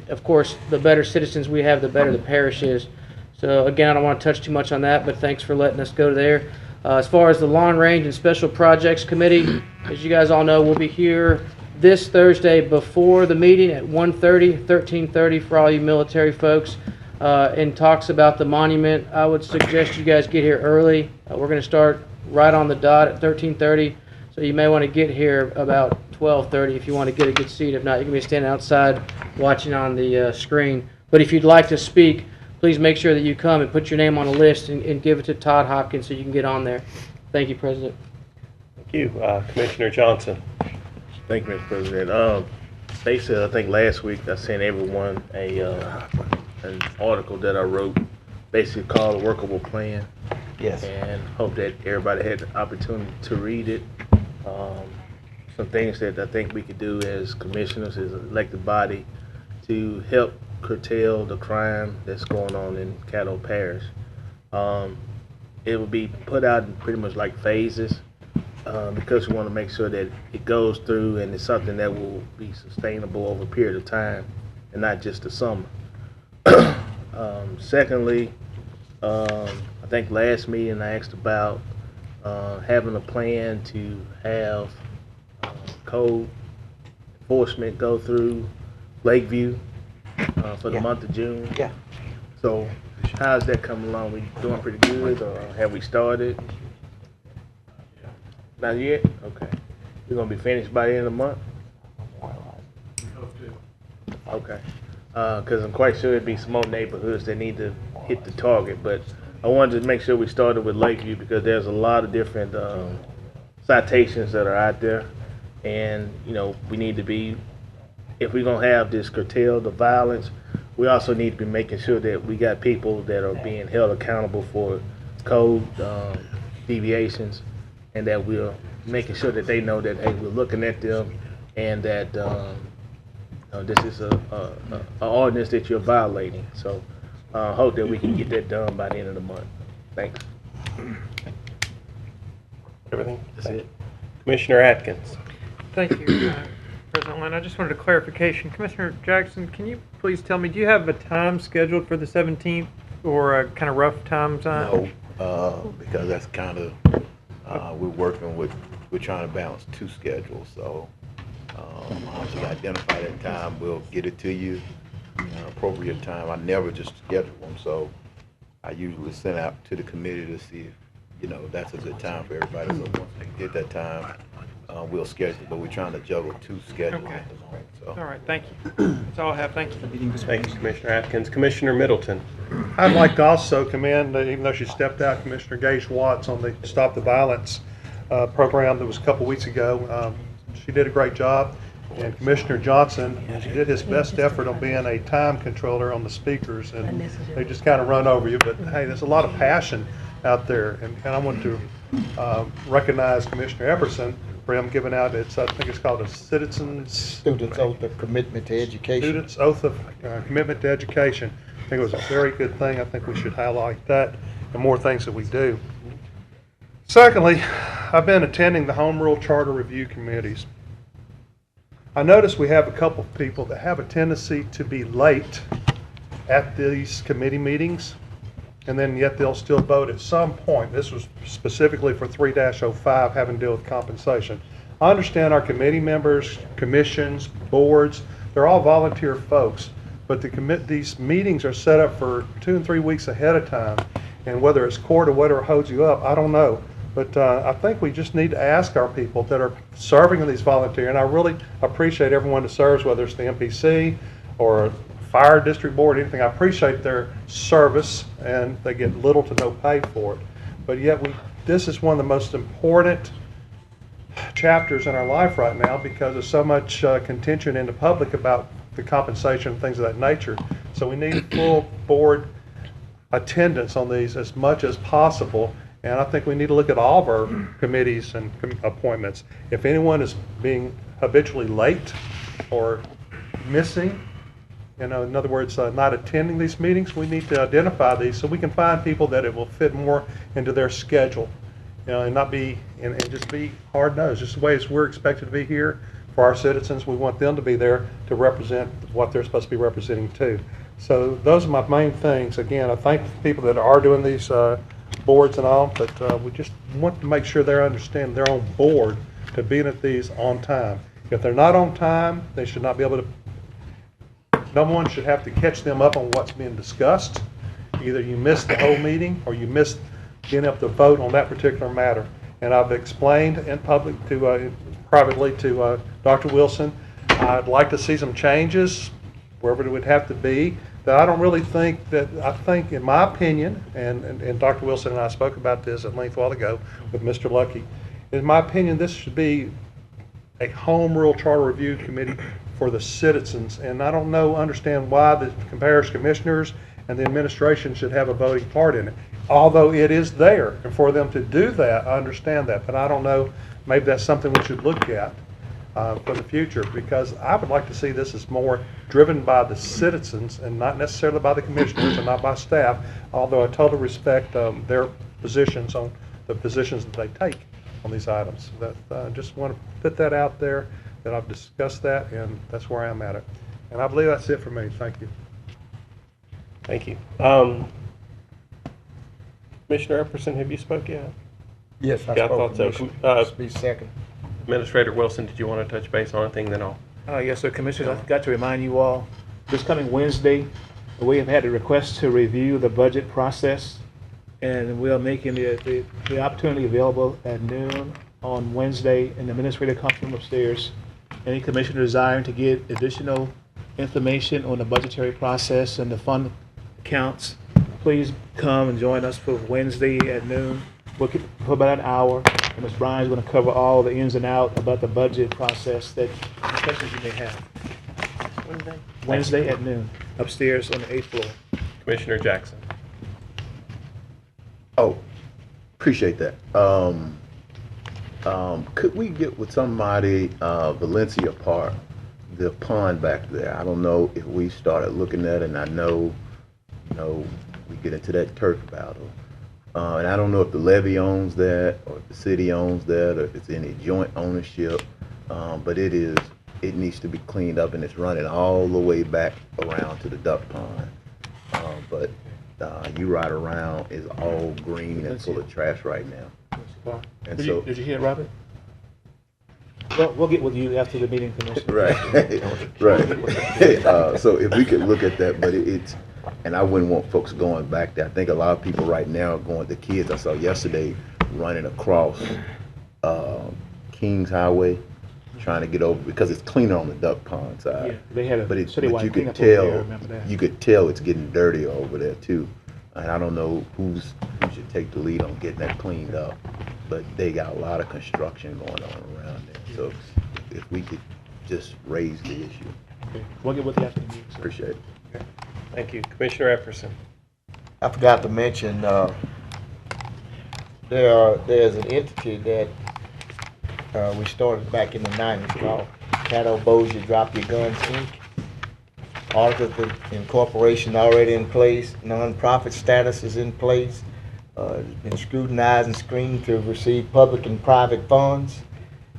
Of course, the better citizens we have, the better the parish is. So again, I don't want to touch too much on that, but thanks for letting us go there. As far as the Long Range and Special Projects Committee, as you guys all know, we'll be here this Thursday before the meeting at 1:30, 13:30 for all you military folks, and talks about the monument. I would suggest you guys get here early. We're going to start right on the dot at 13:30, so you may want to get here about 12:30 if you want to get a good seat. If not, you can be standing outside watching on the screen. But if you'd like to speak, please make sure that you come and put your name on a list and give it to Todd Hopkins so you can get on there. Thank you, President. Thank you. Commissioner Johnson. Thank you, Mr. President. Basically, I think last week I sent everyone an article that I wrote, basically called A Workable Plan. Yes. And hope that everybody had the opportunity to read it. Some things that I think we could do as commissioners, as an elected body, to help curtail the crime that's going on in Caddo Parish. It will be put out in pretty much like phases, because we want to make sure that it goes through and it's something that will be sustainable over a period of time and not just the summer. Secondly, I think last meeting I asked about having a plan to have code enforcement go through Lakeview for the month of June. Yeah. So how's that coming along? We doing pretty good, or have we started? Not yet? Okay. We're gonna be finished by the end of the month? Okay. Because I'm quite sure there'd be some more neighborhoods that need to hit the target, but I wanted to make sure we started with Lakeview because there's a lot of different citations that are out there, and you know we need to be, if we're gonna have this curtail the violence, we also need to be making sure that we got people that are being held accountable for code deviations, and that we're making sure that they know that hey, we're looking at them, and that this is a ordinance that you're violating. So hope that we can get that done by the end of the month. Thanks. Everything? That's it. Commissioner Atkins. Thank you, President Lynn. I just wanted a clarification. Commissioner Jackson, can you please tell me, do you have a time scheduled for the 17th or a kind of rough time zone? No, because that's kind of, we're trying to balance two schedules. So once we identify that time, we'll get it to you at an appropriate time. I never just schedule them, so I usually send out to the committee to see if, you know, that's a good time for everybody. So once they get that time, we'll schedule it, but we're trying to juggle two schedules at the moment. So. All right, thank you. That's all I have. Thank you. Thank you, Commissioner Atkins. Commissioner Middleton. I'd like to also commend, even though she stepped out, Commissioner Gage Watts on the Stop the Violence program that was a couple weeks ago. She did a great job. And Commissioner Johnson did his best effort on being a time controller on the speakers, and they just kind of run over you. But hey, there's a lot of passion out there, and I want to recognize Commissioner Epperson for him giving out, I think it's called a Students' Oath of Commitment to Education. Students' Oath of Commitment to Education. I think it was a very good thing. I think we should highlight that and more things that we do. Secondly, I've been attending the Home Rule Charter Review Committees. I notice we have a couple of people that have a tendency to be late at these committee meetings, and then yet they'll still vote at some point. This was specifically for 3-05 having to deal with compensation. I understand our committee members, commissions, boards, they're all volunteer folks, but these meetings are set up for 2 and 3 weeks ahead of time, and whether it's court or whatever holds you up, I don't know. But I think we just need to ask our people that are serving in these volunteer, and I really appreciate everyone that serves, whether it's the MPC or fire district board, anything. I appreciate their service, and they get little to no pay for it. But yet this is one of the most important chapters in our life right now because there's so much contention in the public about the compensation and things of that nature. So we need full board attendance on these as much as possible. And I think we need to look at all of our committees and appointments. If anyone is being habitually late or missing, in other words, not attending these meetings, we need to identify these so we can find people that it will fit more into their schedule, and not be, and just be hard-nosed. Just the way we're expected to be here for our citizens. We want them to be there to represent what they're supposed to be representing too. So those are my main things. Again, I thank people that are doing these boards and all, but we just want to make sure they understand they're on board to being at these on time. If they're not on time, they should not be able to, no one should have to catch them up on what's being discussed. Either you missed the whole meeting or you missed getting up to vote on that particular matter. And I've explained in public to, privately to Dr. Wilson, I'd like to see some changes, wherever it would have to be. That I don't really think that, I think in my opinion, and Dr. Wilson and I spoke about this at length a while ago with Mr. Lucky, in my opinion this should be a home rule charter review committee for the citizens, and I don't understand why the parish commissioners and the administration should have a voting part in it, although it is there, and for them to do that, I understand that, but I don't know, maybe that's something we should look at for the future, because I would like to see this as more driven by the citizens and not necessarily by the commissioners and not by staff, although I totally respect their positions on the positions that they take on these items. That just want to put that out there, that I've discussed that, and that's where I am at it. And I believe that's it for me. Thank you. Thank you. Commissioner Epperson, have you spoke yet? Yes, I yeah, spoke. I thought so. Be second. Administrator Wilson, did you want to touch base on anything? Then I'll. Yes, sir, Commissioners, I forgot to remind you all, this coming Wednesday, we have had a request to review the budget process, and we are making the opportunity available at noon on Wednesday in the administrative conference room upstairs. Any commissioner desiring to get additional information on the budgetary process and the fund accounts, please come and join us for Wednesday at noon. We'll keep for about an hour, and Ms. Bryan's going to cover all the ins and outs about the budget process that questions you may have. Wednesday at noon, upstairs on the 8th floor. Commissioner Jackson. Oh, appreciate that. Could we get with somebody, Valencia Park, the pond back there? I don't know if we started looking at it, and I know, we get into that turf battle. And I don't know if the levy owns that, or if the city owns that, or if it's any joint ownership. But it needs to be cleaned up, and it's running all the way back around to the duck pond. But you ride around, it's all green and full of trash right now. And Did you hear, Robert? Well, we'll get with you after the meeting, Commissioner. Right, right. So if we could look at that, but it's, and I wouldn't want folks going back there. I think a lot of people right now are going, the kids I saw yesterday running across Kings Highway, trying to get over, because it's cleaner on the duck pond side. Yeah, they had a but citywide you cleanup could over there, tell, remember that. you could tell it's getting dirtier over there too. And I don't know who should take the lead on getting that cleaned up, but they got a lot of construction going on around there. So if we could just raise the issue. Okay. We'll get with you after the meeting, sir. Appreciate it. Okay. Thank you. Commissioner Epperson. I forgot to mention, there's an entity that we started back in the 90s called Caddo Drop Your Guns, Inc. Articles of incorporation already in place. Non-profit status is in place. It's been scrutinized and screened to receive public and private funds.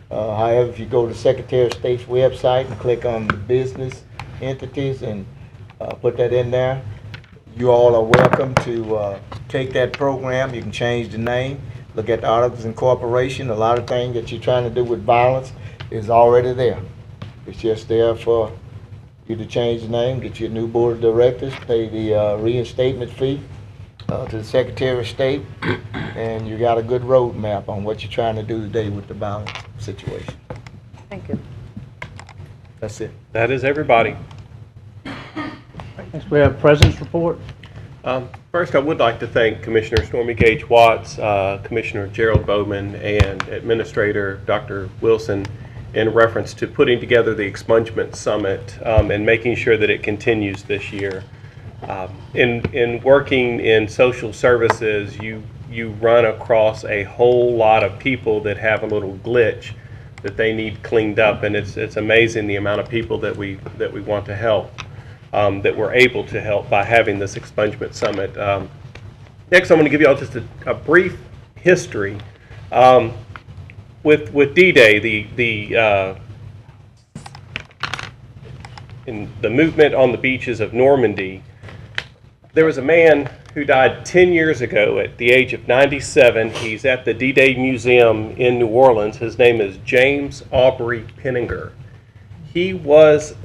However, if you go to Secretary of State's website and click on the business entities and put that in there, you all are welcome to take that program. You can change the name, look at the articles of incorporation. A lot of things that you're trying to do with violence is already there. It's just there for you to change the name, get your new board of directors, pay the reinstatement fee to the Secretary of State, and you got a good roadmap on what you're trying to do today with the violence situation. Thank you. That's it. That is everybody. Next, we have President's Report. First, I would like to thank Commissioner Stormy Gage Watts, Commissioner Gerald Bowman, and Administrator Dr. Wilson in reference to putting together the Expungement Summit and making sure that it continues this year. In working in social services, you run across a whole lot of people that have a little glitch that they need cleaned up, and it's amazing the amount of people that we want to help, that we're able to help by having this Expungement Summit. Next, I'm going to give you all just a brief history. With D-Day, in the movement on the beaches of Normandy, there was a man who died 10 years ago at the age of 97. He's at the D-Day Museum in New Orleans. His name is James Aubrey Penninger. He was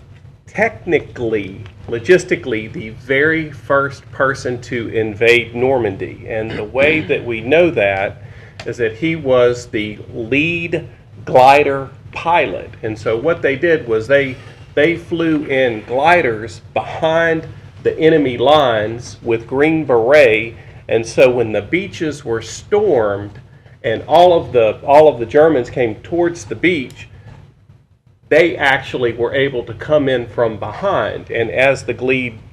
technically, logistically, the very first person to invade Normandy. And the way that we know that is that he was the lead glider pilot. And so what they did was they flew in gliders behind the enemy lines with Green Beret, and so when the beaches were stormed and all of the Germans came towards the beach, they actually were able to come in from behind. And as the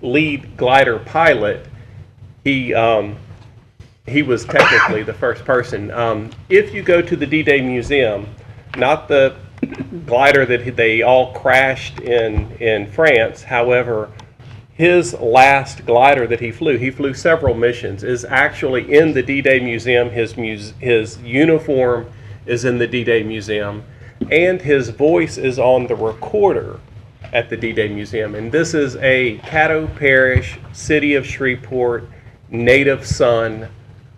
lead glider pilot, he was technically the first person. If you go to the D-Day Museum, not the glider that they all crashed in France, however, his last glider that he flew several missions, is actually in the D-Day Museum. His uniform is in the D-Day Museum, and his voice is on the recorder at the D-Day Museum. And this is a Caddo Parish, City of Shreveport native son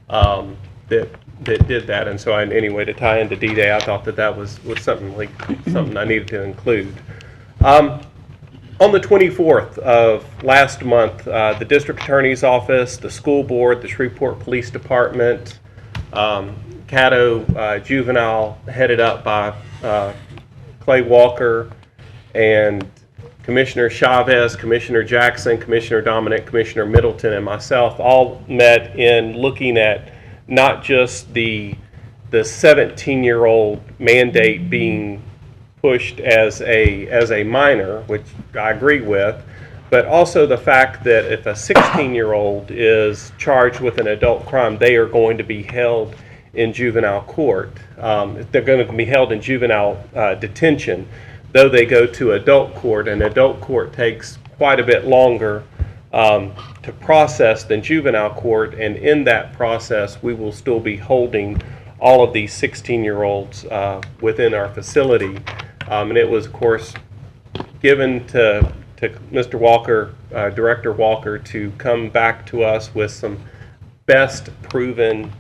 that that did that. And so anyway, to tie into D-Day, I thought that was something I needed to include. On the 24th of last month, the District Attorney's Office, the School Board, the Shreveport Police Department, Caddo Juvenile, headed up by Clay Walker, and Commissioner Chavez, Commissioner Jackson, Commissioner Dominic, Commissioner Middleton, and myself all met in looking at not just the 17-year-old mandate being pushed as a minor, which I agree with, but also the fact that if a 16-year-old is charged with an adult crime, they are going to be held in juvenile court. They're going to be held in juvenile detention, though they go to adult court, and adult court takes quite a bit longer to process than juvenile court, and in that process we will still be holding all of these 16-year-olds within our facility. And it was, of course, given to Mr. Walker, Director Walker, to come back to us with some best proven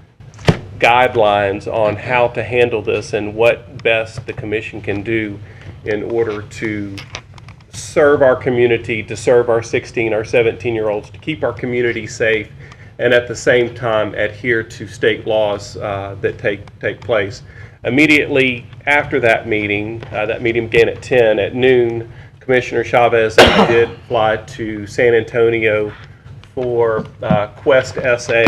guidelines on how to handle this and what best the commission can do in order to serve our community, to serve our 16 or 17-year-olds, to keep our community safe, and at the same time adhere to state laws that take place. Immediately after that meeting began at 10, at noon, Commissioner Chavez and I did fly to San Antonio for Quest SA.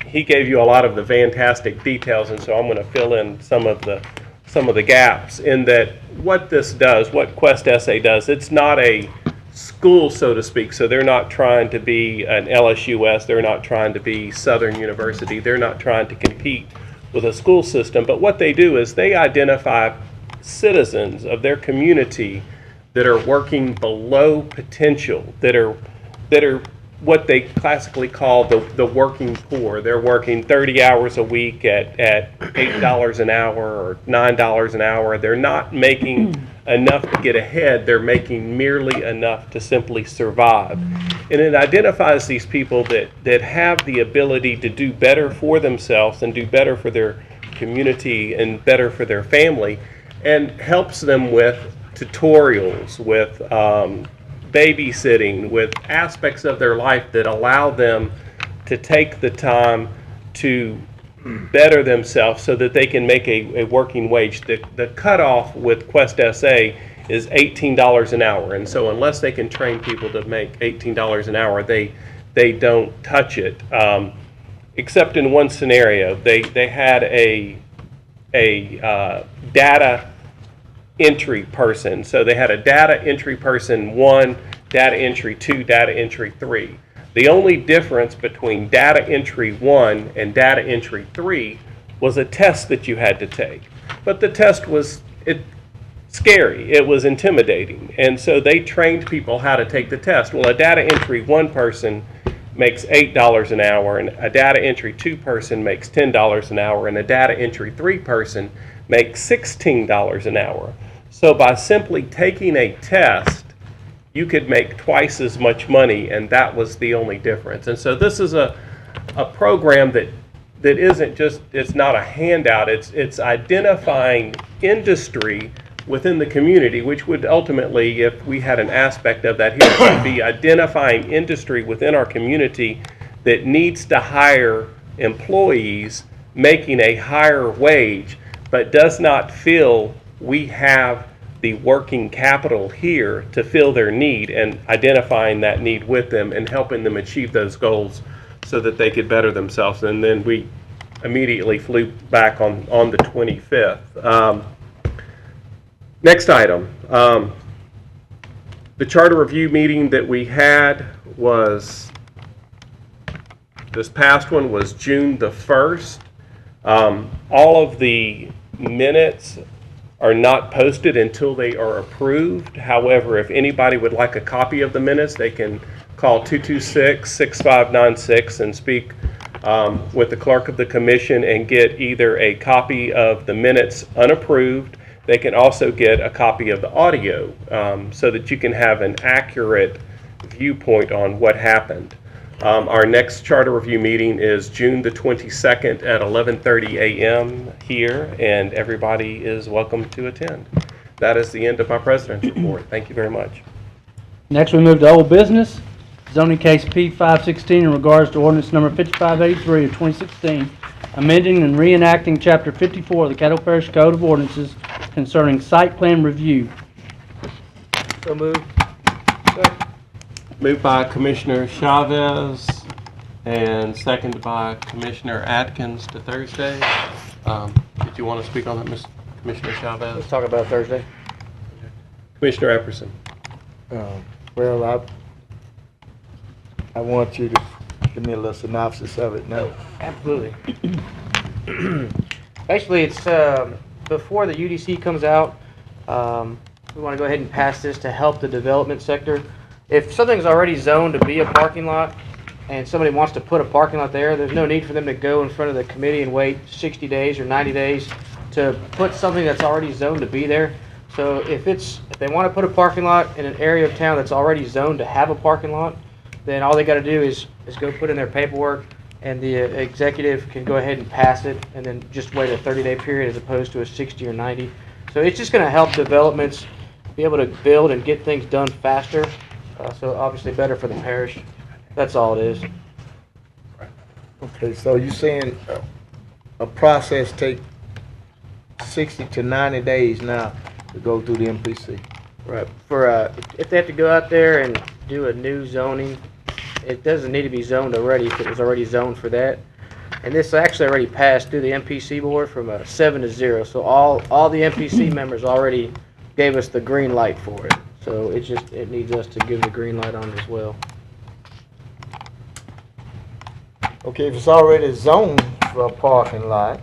He gave you a lot of the fantastic details, and so I'm going to fill in some of the gaps in that what this does, what Quest SA does. It's not a school, so to speak, so they're not trying to be an LSUS, they're not trying to be Southern University, they're not trying to compete with a school system, but what they do is they identify citizens of their community that are working below potential, that are what they classically call the working poor. They're working 30 hours a week at $8 an hour or $9 an hour. They're not making enough to get ahead. They're making merely enough to simply survive. And it identifies these people that have the ability to do better for themselves and do better for their community and better for their family, and helps them with tutorials, with babysitting, with aspects of their life that allow them to take the time to better themselves so that they can make a working wage. The cutoff with Quest SA is $18 an hour, and so unless they can train people to make $18 an hour, they don't touch it. Except in one scenario, they had a data entry person. So they had a data entry person 1, data entry 2, data entry 3. The only difference between data entry 1 and data entry 3 was a test that you had to take. But the test was scary. It was intimidating. And so they trained people how to take the test. Well, a data entry 1 person makes $8 an hour, and a data entry 2 person makes $10 an hour, and a data entry 3 person makes $16 an hour. So by simply taking a test, you could make twice as much money, and that was the only difference. And so this is a program that isn't just, it's not a handout, it's identifying industry within the community, which would ultimately, if we had an aspect of that here, would be identifying industry within our community that needs to hire employees making a higher wage, but does not feel we have the working capital here to fill their need, and identifying that need with them and helping them achieve those goals so that they could better themselves. And then we immediately flew back on the 25th. Next item. The charter review meeting that we had was, this past one was June the 1st. All of the minutes are not posted until they are approved. However, if anybody would like a copy of the minutes, they can call 226-6596 and speak with the clerk of the commission and get either a copy of the minutes unapproved. They can also get a copy of the audio so that you can have an accurate viewpoint on what happened. Our next charter review meeting is June the 22nd at 11:30 a.m. here, and everybody is welcome to attend. That is the end of my president's report. Thank you very much. Next, we move to old business. Zoning case P516 in regards to ordinance number 5583 of 2016, amending and reenacting Chapter 54 of the Caddo Parish Code of Ordinances concerning site plan review. So moved. Moved by Commissioner Chavez and seconded by Commissioner Atkins to Thursday. Did you want to speak on that, Commissioner Chavez? Let's talk about Thursday. Commissioner Epperson. Well, I want you to give me a little synopsis of it now. Absolutely. Basically, it's before the UDC comes out, we want to go ahead and pass this to help the development sector. If something's already zoned to be a parking lot and somebody wants to put a parking lot there, there's no need for them to go in front of the committee and wait 60 days or 90 days to put something that's already zoned to be there. So if they want to put a parking lot in an area of town that's already zoned to have a parking lot, then all they got to do is go put in their paperwork, and the executive can go ahead and pass it, and then just wait a 30-day period as opposed to a 60 or 90. So it's just going to help developments be able to build and get things done faster. So obviously better for the parish. That's all it is. Okay, so you're saying a process take 60 to 90 days now to go through the MPC? Right. For if they have to go out there and do a new zoning, it doesn't need to be zoned already if it was already zoned for that. And this actually already passed through the MPC board from a 7 to 0. So all the MPC members already gave us the green light for it. So it needs us to give the green light on it as well. Okay, if it's already zoned for a parking lot,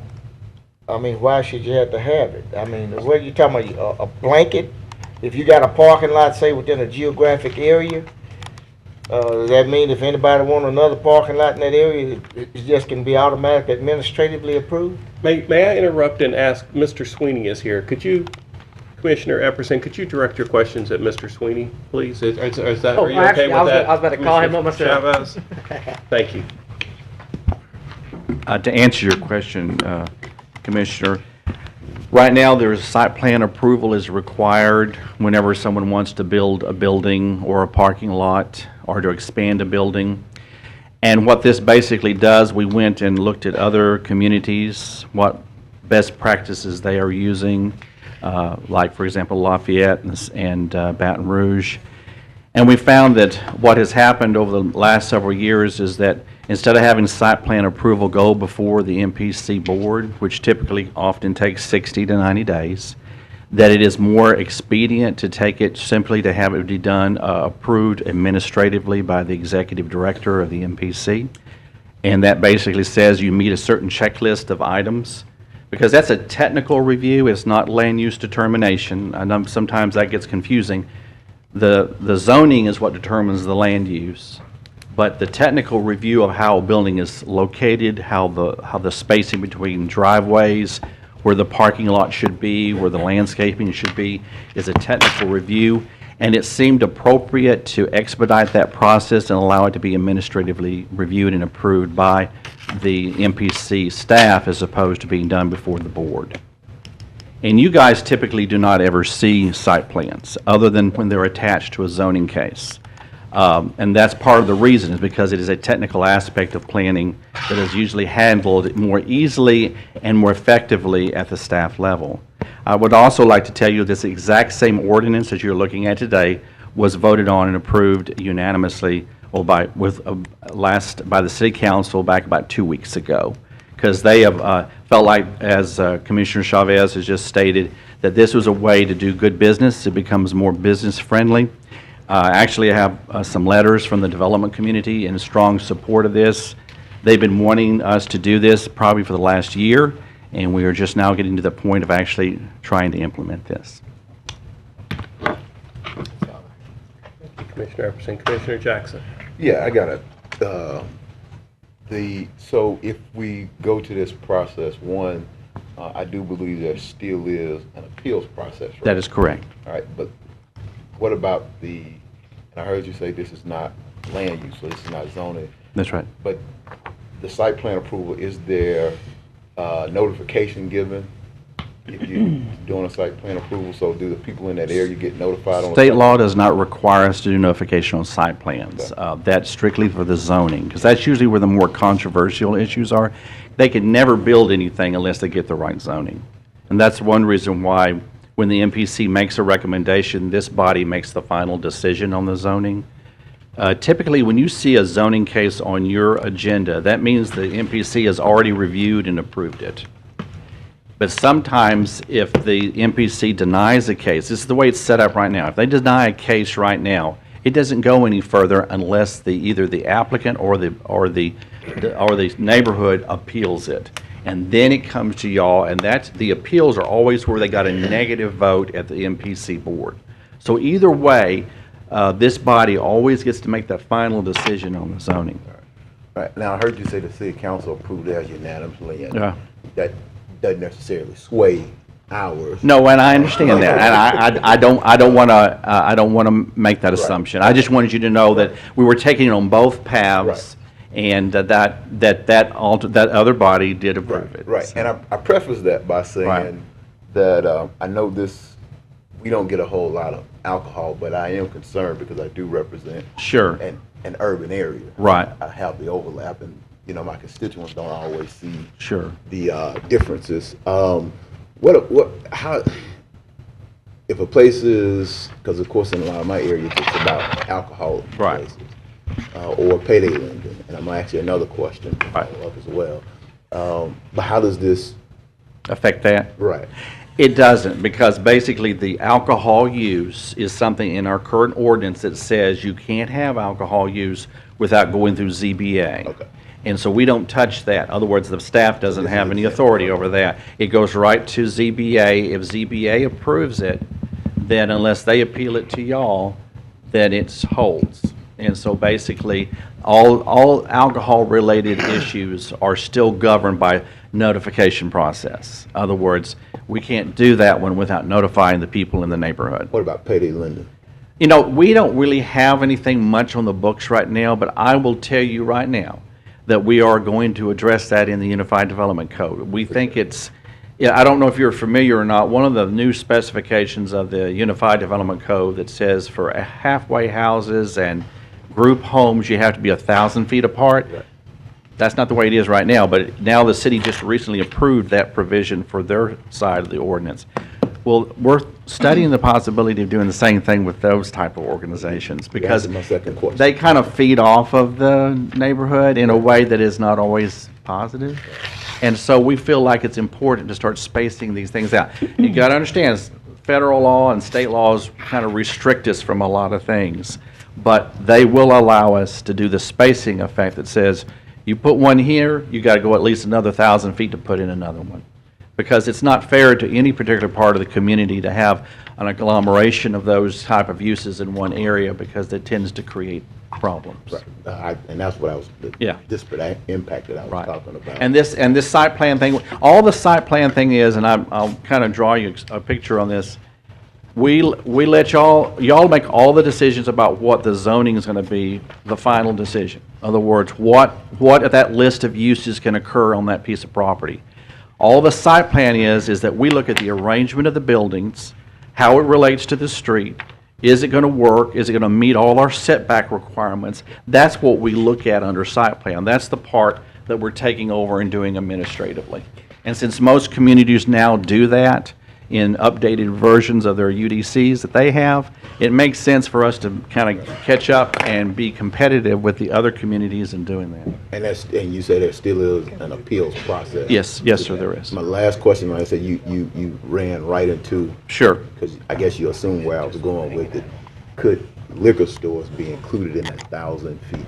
I mean, why should you have to have it? I mean, what are you talking about, a blanket? If you got a parking lot, say, within a geographic area, does that mean if anybody want another parking lot in that area, it just can be automatically administratively approved? May I interrupt and ask, Mr. Sweeney is here. Could you, Commissioner Epperson, could you direct your questions at Mr. Sweeney, please? Are you okay with that? I was about to call him up myself. Chavez? Thank you. To answer your question, Commissioner, right now there's site plan approval is required whenever someone wants to build a building or a parking lot or to expand a building. And what this basically does, we went and looked at other communities, what best practices they are using, like for example Lafayette and Baton Rouge. And we found that what has happened over the last several years is that instead of having site plan approval go before the MPC board, which typically often takes 60 to 90 days, that it is more expedient to take it simply to have it be done, approved administratively by the executive director of the MPC. And that basically says you meet a certain checklist of items, because that's a technical review, it's not land use determination. I know sometimes that gets confusing. The zoning is what determines the land use, but the technical review of how a building is located, how the spacing between driveways, where the parking lot should be, where the landscaping should be, is a technical review. And it seemed appropriate to expedite that process and allow it to be administratively reviewed and approved by the MPC staff as opposed to being done before the board. And you guys typically do not ever see site plans other than when they're attached to a zoning case. And that's part of the reason, is because it is a technical aspect of planning that is usually handled more easily and more effectively at the staff level. I would also like to tell you this exact same ordinance that you're looking at today was voted on and approved unanimously by the City Council back about 2 weeks ago, because they have felt like, as Commissioner Chavez has just stated, that this was a way to do good business. It becomes more business friendly. Actually, I have some letters from the development community in strong support of this. They've been wanting us to do this probably for the last year, and we are just now getting to the point of actually trying to implement this. Thank you, Commissioner Epperson. Commissioner Jackson. Yeah, I got it. So if we go to this process, one, I do believe there still is an appeals process, right? That is correct. All right, but what about and I heard you say this is not land use, so this is not zoning. That's right. But the site plan approval, is there notification given if you're doing a site plan approval? So do the people in that area get notified on? State law does not require us to do notification on site plans. That's strictly for the zoning, because that's usually where the more controversial issues are. They can never build anything unless they get the right zoning. And that's one reason why when the MPC makes a recommendation, this body makes the final decision on the zoning. Typically, when you see a zoning case on your agenda, that means the MPC has already reviewed and approved it. But sometimes if the MPC denies a case, this is the way it's set up right now. If they deny a case right now, it doesn't go any further unless either the applicant or the neighborhood appeals it. And then it comes to y'all, and the appeals are always where they got a negative vote at the MPC board. So either way, this body always gets to make that final decision on the zoning. All right. Now, I heard you say the city council approved theirs unanimously, and Yeah. that doesn't necessarily sway ours. No, and I understand that, and I don't want to make that assumption. I just wanted you to know that we were taking it on both paths, and that other body did approve it. Right, and I preface that by saying that I know we don't get a whole lot of alcohol, but I am concerned because I do represent an urban area. Right. I have the overlap, and my constituents don't always see the differences. How if a place is, because of course in a lot of my areas it's about alcohol places, or payday lending, and I'm actually another question to follow up as well. But how does this affect that? Right. It doesn't, because basically the alcohol use is something in our current ordinance that says you can't have alcohol use without going through ZBA. Okay. And so we don't touch that. In other words, the staff doesn't have any authority over that. It goes right to ZBA. If ZBA approves it, then unless they appeal it to y'all, then it holds. And so basically, all alcohol-related issues are still governed by notification process. In other words, we can't do that one without notifying the people in the neighborhood. What about payday lending? We don't really have anything much on the books right now, but I will tell you right now that we are going to address that in the Unified Development Code. We think I don't know if you're familiar or not, one of the new specifications of the Unified Development Code that says for halfway houses and group homes, you have to be 1,000 feet apart. Right. That's not the way it is right now, but now the city just recently approved that provision for their side of the ordinance. Well, we're studying the possibility of doing the same thing with those type of organizations, because they kind of feed off of the neighborhood in a way that is not always positive. And so we feel like it's important to start spacing these things out. You got to understand, federal law and state laws kind of restrict us from a lot of things, but they will allow us to do the spacing effect that says, you put one here, you got to go at least another 1,000 feet to put in another one. Because it's not fair to any particular part of the community to have an agglomeration of those type of uses in one area, because it tends to create problems. Right. And that's what I was, disparate impact that I was talking about. And this site plan thing, all the site plan thing is, and I'll kind of draw you a picture on this. We let y'all make all the decisions about what the zoning is going to be, the final decision. In other words, what of that list of uses can occur on that piece of property. All the site plan is that we look at the arrangement of the buildings, how it relates to the street. Is it going to work? Is it going to meet all our setback requirements? That's what we look at under site plan. That's the part that we're taking over and doing administratively. And since most communities now do that in updated versions of their UDCs that they have, it makes sense for us to kind of catch up and be competitive with the other communities in doing that. And you say there still is an appeals process. Yes, sir, there is. My last question, when I said you ran right into, because I guess you assumed where I was going with it, could liquor stores be included in that 1,000 feet?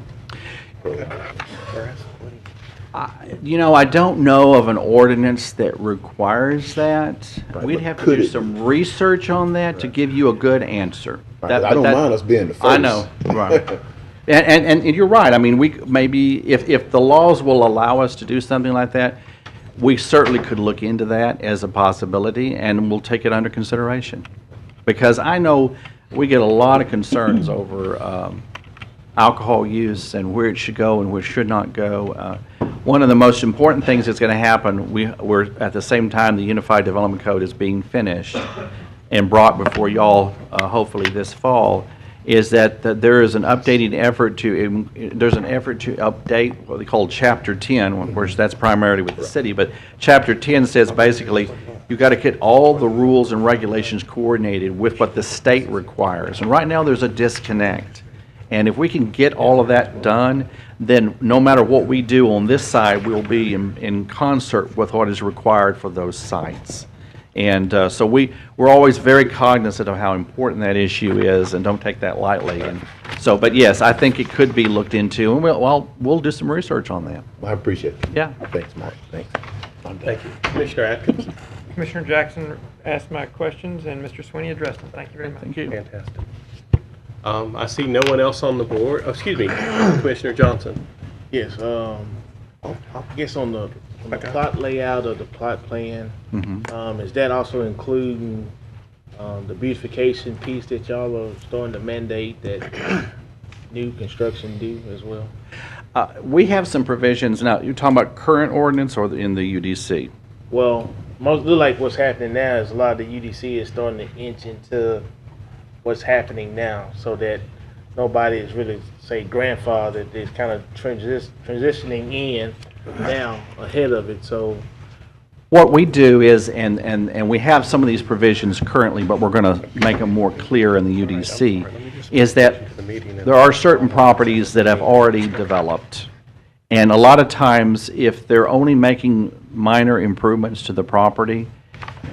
I don't know of an ordinance that requires that. We'd have to do some research on that to give you a good answer. I don't mind us being the first. I know, right. And you're right. I mean, we maybe, if the laws will allow us to do something like that, we certainly could look into that as a possibility, and we'll take it under consideration. Because I know we get a lot of concerns over alcohol use and where it should go and where it should not go. One of the most important things that's going to happen, we're at the same time the Unified Development Code is being finished and brought before y'all hopefully this fall, is that there is an updating effort to, there's an effort to update what they call Chapter 10, which that's primarily with the city, but Chapter 10 says basically you've got to get all the rules and regulations coordinated with what the state requires. And right now there's a disconnect. And if we can get all of that done, then no matter what we do on this side, we'll be in concert with what is required for those sites. And so we're always very cognizant of how important that issue is and don't take that lightly. And so, but yes, I think it could be looked into, and we'll do some research on that. I appreciate it. Yeah. Thanks, Mark. Thanks. Thank you. Commissioner Atkins? Commissioner Jackson asked my questions, and Mr. Sweeney addressed them. Thank you very much. Thank you. Fantastic. I see no one else on the board. Oh, excuse me, Commissioner Johnson. Yes, I guess on the plot layout of the plot plan, is that also including the beautification piece that y'all are starting to mandate that new construction do as well? We have some provisions. Now, you're talking about current ordinance or in the UDC? Well, most look like what's happening now is a lot of the UDC is starting to inch into what's happening now, so that nobody is really, say, grandfathered. It's kind of transitioning in now ahead of it. So what we do is, and we have some of these provisions currently, but we're going to make them more clear in the UDC, is that there are certain properties that have already developed. And a lot of times, if they're only making minor improvements to the property,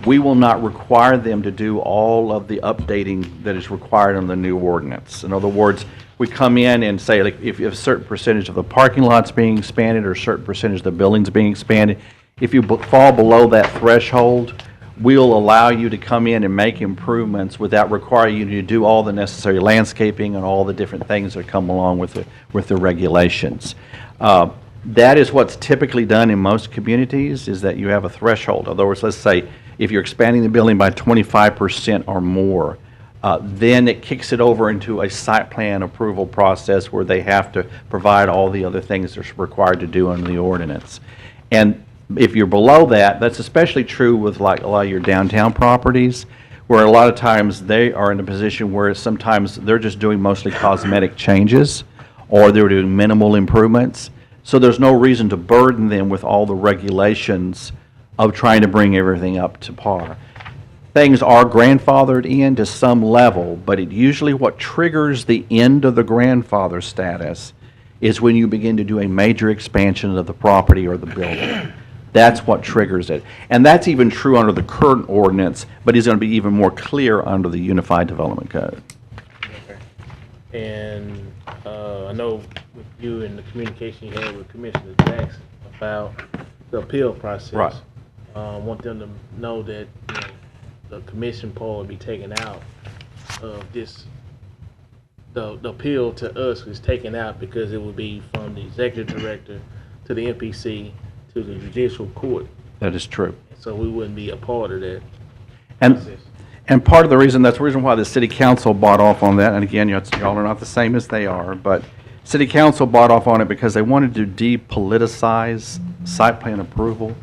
we will not require them to do all of the updating that is required on the new ordinance. In other words, we come in and say, like, if a certain percentage of the parking lot's being expanded or a certain percentage of the building's being expanded, if you fall below that threshold, we'll allow you to come in and make improvements without requiring you to do all the necessary landscaping and all the different things that come along with the regulations. That is what's typically done in most communities, is that you have a threshold. In other words, let's say if you're expanding the building by 25% or more, then it kicks it over into a site plan approval process where they have to provide all the other things they're required to do under the ordinance. And if you're below that, that's especially true with like a lot of your downtown properties, where a lot of times they are in a position where sometimes they're just doing mostly cosmetic changes or they're doing minimal improvements. So there's no reason to burden them with all the regulations of trying to bring everything up to par. Things are grandfathered in to some level, but it usually what triggers the end of the grandfather status is when you begin to do a major expansion of the property or the building. That's what triggers it. And that's even true under the current ordinance, but it's going to be even more clear under the Unified Development Code. Okay. And I know with you and the communication you had with Commissioner Jackson about the appeal process. Right. Want them to know that the commission poll will be taken out of this. The appeal to us is taken out because it will be from the executive director to the MPC to the judicial court. That is true. So we wouldn't be a part of that process. And part of the reason, that's the reason why the city council bought off on that, and again, y'all are not the same as they are, but city council bought off on it because they wanted to depoliticize site plan approval.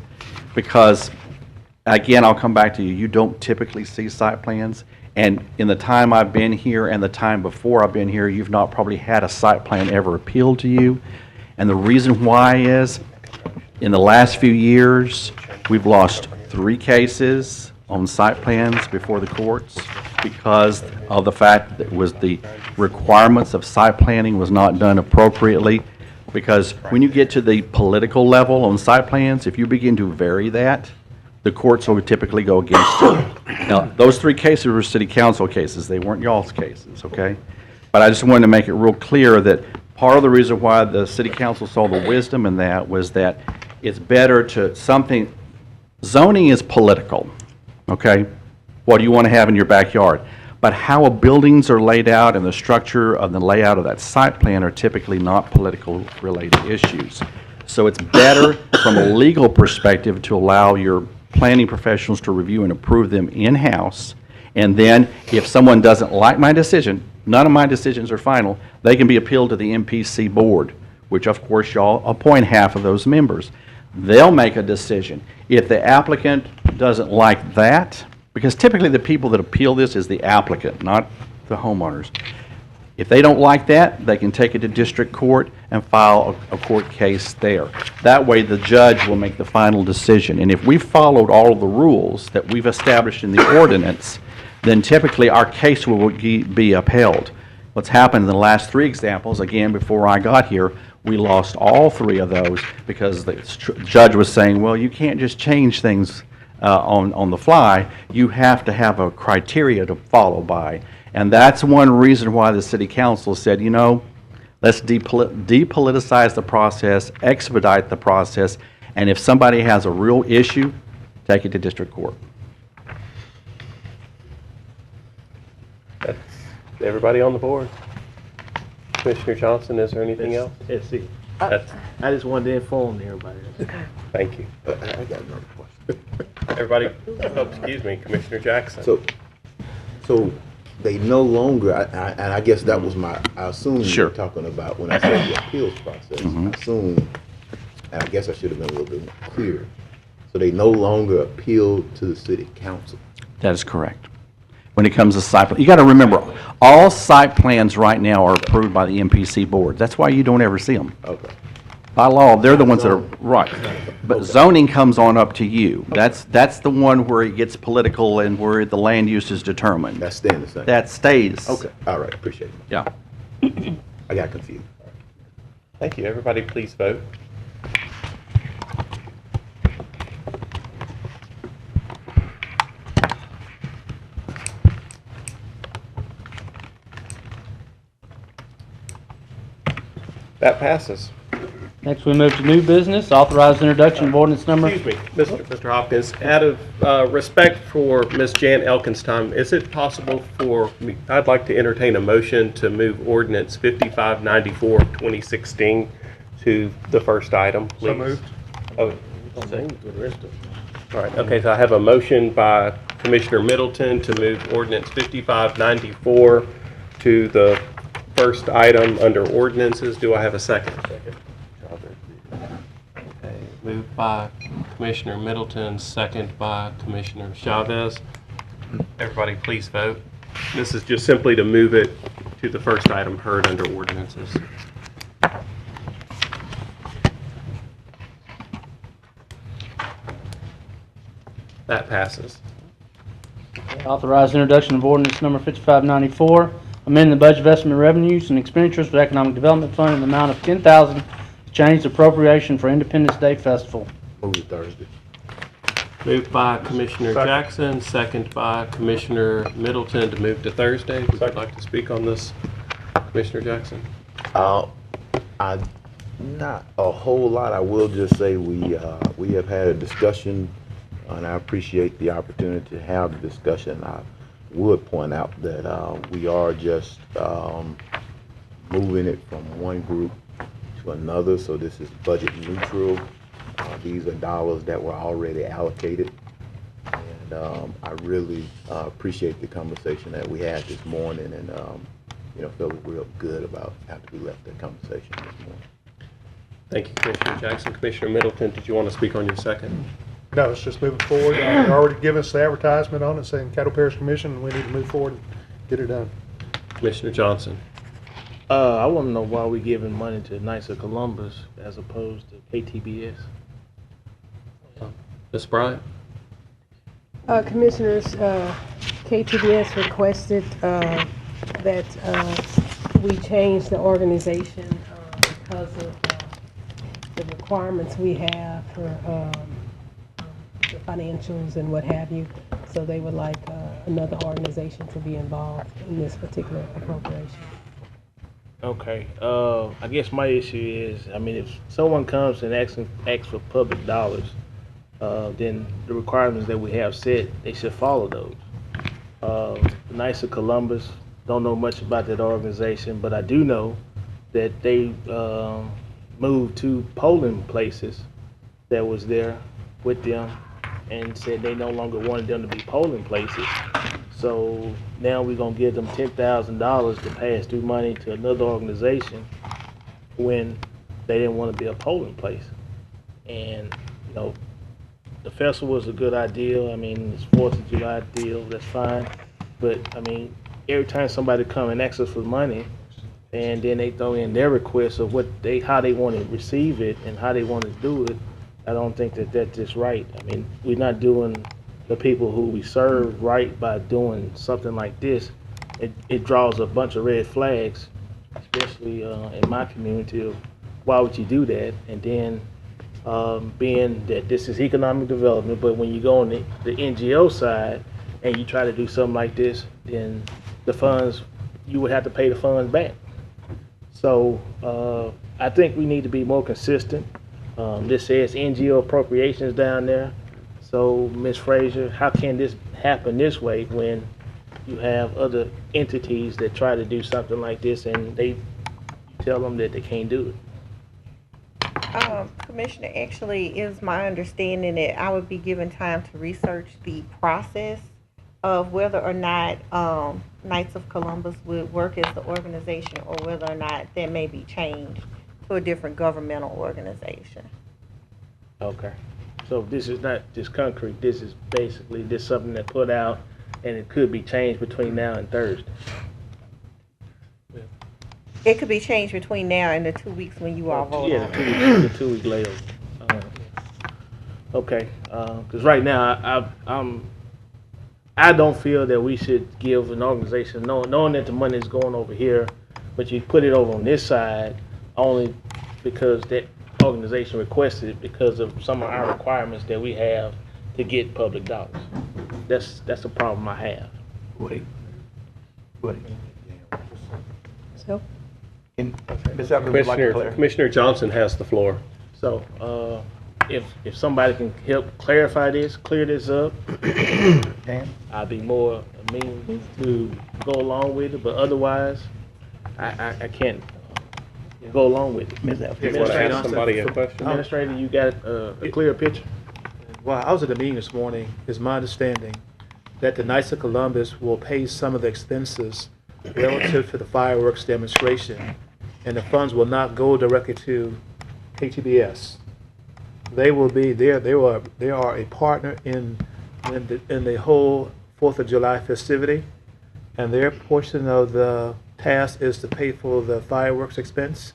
Because, again, I'll come back to you, you don't typically see site plans. And in the time I've been here and the time before I've been here, you've not probably had a site plan ever appealed to you. And the reason why is, in the last few years, we've lost 3 cases on site plans before the courts because of the fact that the requirements of site planning was not done appropriately. Because when you get to the political level on site plans, if you begin to vary that, the courts will typically go against you. Now, those 3 cases were city council cases. They weren't y'all's cases, okay? But I just wanted to make it real clear that part of the reason why the city council saw the wisdom in that was that it's better to zoning is political, okay? What do you want to have in your backyard? But how buildings are laid out and the structure of the layout of that site plan are typically not political related issues. So it's better from a legal perspective to allow your planning professionals to review and approve them in-house And then, if someone doesn't like my decision, none of my decisions are final, they can be appealed to the MPC board, which of course y'all appoint half of those members. They'll make a decision. If the applicant doesn't like that, because typically the people that appeal this is the applicant, not the homeowners. If they don't like that, they can take it to district court and file a court case there. That way, the judge will make the final decision. And if we followed all of the rules that we've established in the ordinance, then typically our case will be upheld. What's happened in the last 3 examples, again, before I got here, we lost all 3 of those because the judge was saying, well, you can't just change things on the fly. You have to have a criteria to follow by. And that's one reason why the city council said, you know, let's depoliticize the process, expedite the process, and if somebody has a real issue, take it to district court. That's everybody on the board. Commissioner Johnson, is there anything else? Let's see. That's, I just wanted to inform everybody. thank you. I got another question. Everybody, oh, excuse me, Commissioner Jackson. So they no longer, and I guess that was I assume you Sure. were talking about when I said the appeals process. I assume, and I guess I should have been a little bit more clear. So they no longer appeal to the city council. That is correct. When it comes to site plan, you got to remember, all site plans right now are approved by the MPC board. That's why you don't ever see them. Okay. By law, they're the ones that are, right. But zoning comes on up to you. That's the one where it gets political and where the land use is determined. That's staying the same. That stays. Okay, all right, appreciate it. Yeah. I got confused. Thank you. Everybody, please vote. That passes. Next, we move to new business, authorized introduction of ordinance number. Excuse me, Mr. Hopkins, out of respect for Ms. Jan Elkins' time, is it possible for me, I'd like to entertain a motion to move ordinance 5594 of 2016 to the first item, please. So moved. Oh, all right, okay, so I have a motion by Commissioner Middleton to move ordinance 5594 to the first item under ordinances. Do I have a second? Okay, moved by Commissioner Middleton, second by Commissioner Chavez. Everybody please vote. This is just simply to move it to the first item heard under ordinances. That passes. Authorized introduction of ordinance number 5594, amend the budget of estimate revenues and expenditures for the Economic Development Fund in the amount of $10,000 to change the appropriation for Independence Day Festival. Move to Thursday. Moved by Commissioner Jackson, second by Commissioner Middleton to move to Thursday. Would you like to speak on this, Commissioner Jackson? Not a whole lot. I will just say we have had a discussion, and I appreciate the opportunity to have the discussion. I would point out that we are just moving it from one group to another, so this is budget neutral. These are dollars that were already allocated, and I really appreciate the conversation that we had this morning, and feel real good about after we left that conversation this morning. Thank you, Commissioner Jackson. Commissioner Middleton, did you want to speak on your second? No, it's just moving forward. They already given us the advertisement on it saying Caddo Parish Commission, and we need to move forward and get it done. Commissioner Johnson. I want to know why we're giving money to Knights of Columbus as opposed to KTBS. Ms. Bryant? Commissioners, KTBS requested that we change the organization because of the requirements we have for the financials and what have you. So they would like another organization to be involved in this particular appropriation. Okay. I guess my issue is, I mean, if someone comes and asks for public dollars, then the requirements that we have set, they should follow those. The Knights of Columbus, don't know much about that organization, but I do know that they moved to polling places that was there with them and said they no longer wanted them to be polling places. So now we're gonna give them $10,000 to pass through money to another organization when they didn't want to be a polling place. And, you know, the festival is a good idea. I mean, it's 4th of July deal, that's fine. But, I mean, every time somebody come and asks us for money, and then they throw in their request of how they want to receive it and how they want to do it, I don't think that that's just right. I mean, we're not doing the people who we serve right by doing something like this. It draws a bunch of red flags, especially in my community, of why would you do that? And then being that this is economic development, but when you go on the NGO side and you try to do something like this, then the funds, you would have to pay the funds back. So I think we need to be more consistent. This says NGO appropriations down there. So, Ms. Frazier, how can this happen this way when you have other entities that try to do something like this and they tell them that they can't do it? Commissioner, actually, it was my understanding that I would be given time to research the process of whether or not Knights of Columbus would work as the organization, or whether or not that may be changed to a different governmental organization. Okay. So this is not just concrete, this is basically just something that put out, and it could be changed between now and Thursday. It could be changed between now and the 2 weeks when you all vote. Yeah, the 2 week layover. Okay, because right now I don't feel that we should give an organization, knowing that the money is going over here, but you put it over on this side only because that organization requested it because of some of our requirements that we have to get public dollars. That's a problem I have. Woody. So? Commissioner Johnson has the floor. So, if somebody can help clarify this, clear this up, I'd be more amenable to go along with it, but otherwise, I can't go along with it. Administrator, you got a clear picture? Well, I was at the meeting this morning. It's my understanding that the Knights of Columbus will pay some of the expenses relative to the fireworks demonstration, and the funds will not go directly to KTBS. They will be there. They are a partner in the whole 4th of July festivity, and their portion of the task is to pay for the fireworks expense,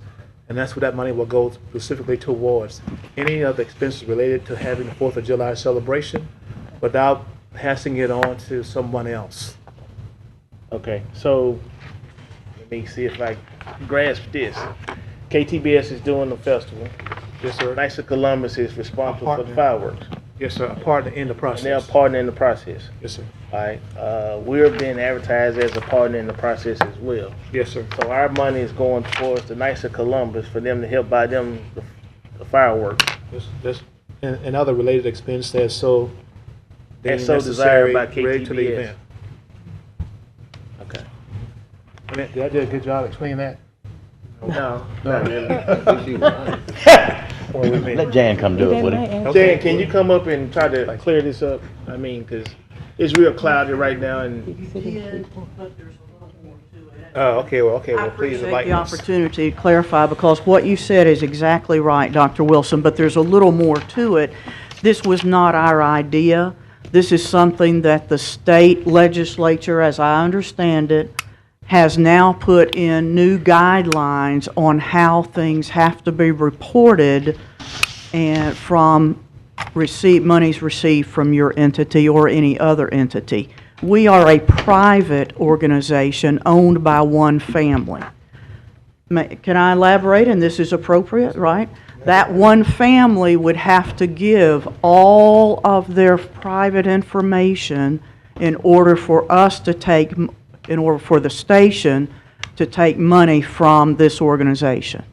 and that's what that money will go specifically towards. Any of the expenses related to having the 4th of July celebration without passing it on to someone else. Okay, so let me see if I grasp this. KTBS is doing the festival. Yes, sir. Knights of Columbus is responsible for the fireworks. Yes, sir. A partner in the process. And they're a partner in the process. Yes, sir. All right. We're being advertised as a partner in the process as well. Yes, sir. So our money is going towards the Knights of Columbus for them to help buy them the fireworks. And other related expense that's so That's so desired by related to the KTBS. event. Okay. I mean, did I do a good job explaining that? No, not really. Let Jan come do it, Woody. Jan, can you come up and try to clear this up? I mean, because it's real cloudy right now, and Oh, okay, well, please Appreciate enlighten the us. opportunity to clarify, because what you said is exactly right, Dr. Wilson, but there's a little more to it. This was not our idea. This is something that the state legislature, as I understand it, has now put in new guidelines on how things have to be reported and from monies received from your entity or any other entity. We are a private organization owned by one family. Can I elaborate? And this is appropriate, right? That one family would have to give all of their private information in order for us to take, in order for the station to take money from this organization.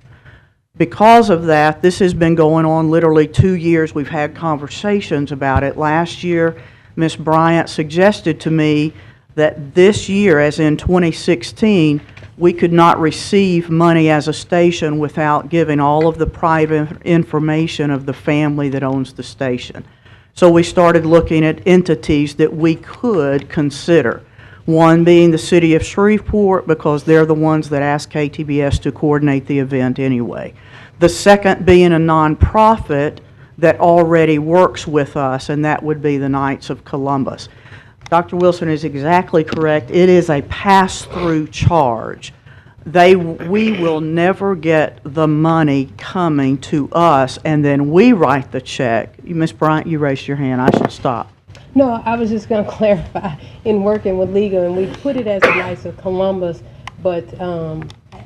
Because of that, this has been going on literally 2 years. We've had conversations about it. Last year, Ms. Bryant suggested to me that this year, as in 2016, we could not receive money as a station without giving all of the private information of the family that owns the station. So we started looking at entities that we could consider. One being the city of Shreveport, because they're the ones that asked KTBS to coordinate the event anyway. The second being a nonprofit that already works with us, and that would be the Knights of Columbus. Dr. Wilson is exactly correct. It is a pass-through charge. We will never get the money coming to us, and then we write the check. Ms. Bryant, you raised your hand. I should stop. No, I was just going to clarify, in working with legal, and we put it as the Knights of Columbus, but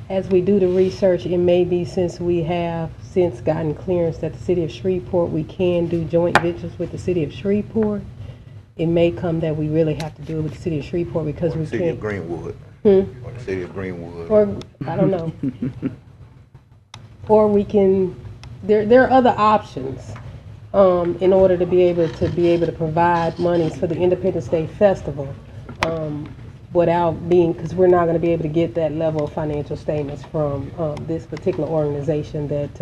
as we do the research, it may be, since we have since gotten clearance that the city of Shreveport, we can do joint ventures with the city of Shreveport. It may come that we really have to do it with the city of Shreveport because we can't. City of Greenwood. Or the city of Greenwood. Or, I don't know. Or we can, there are other options. In order to be able to provide monies for the Independence Day Festival, without being, because we're not going to be able to get that level of financial statements from this particular organization that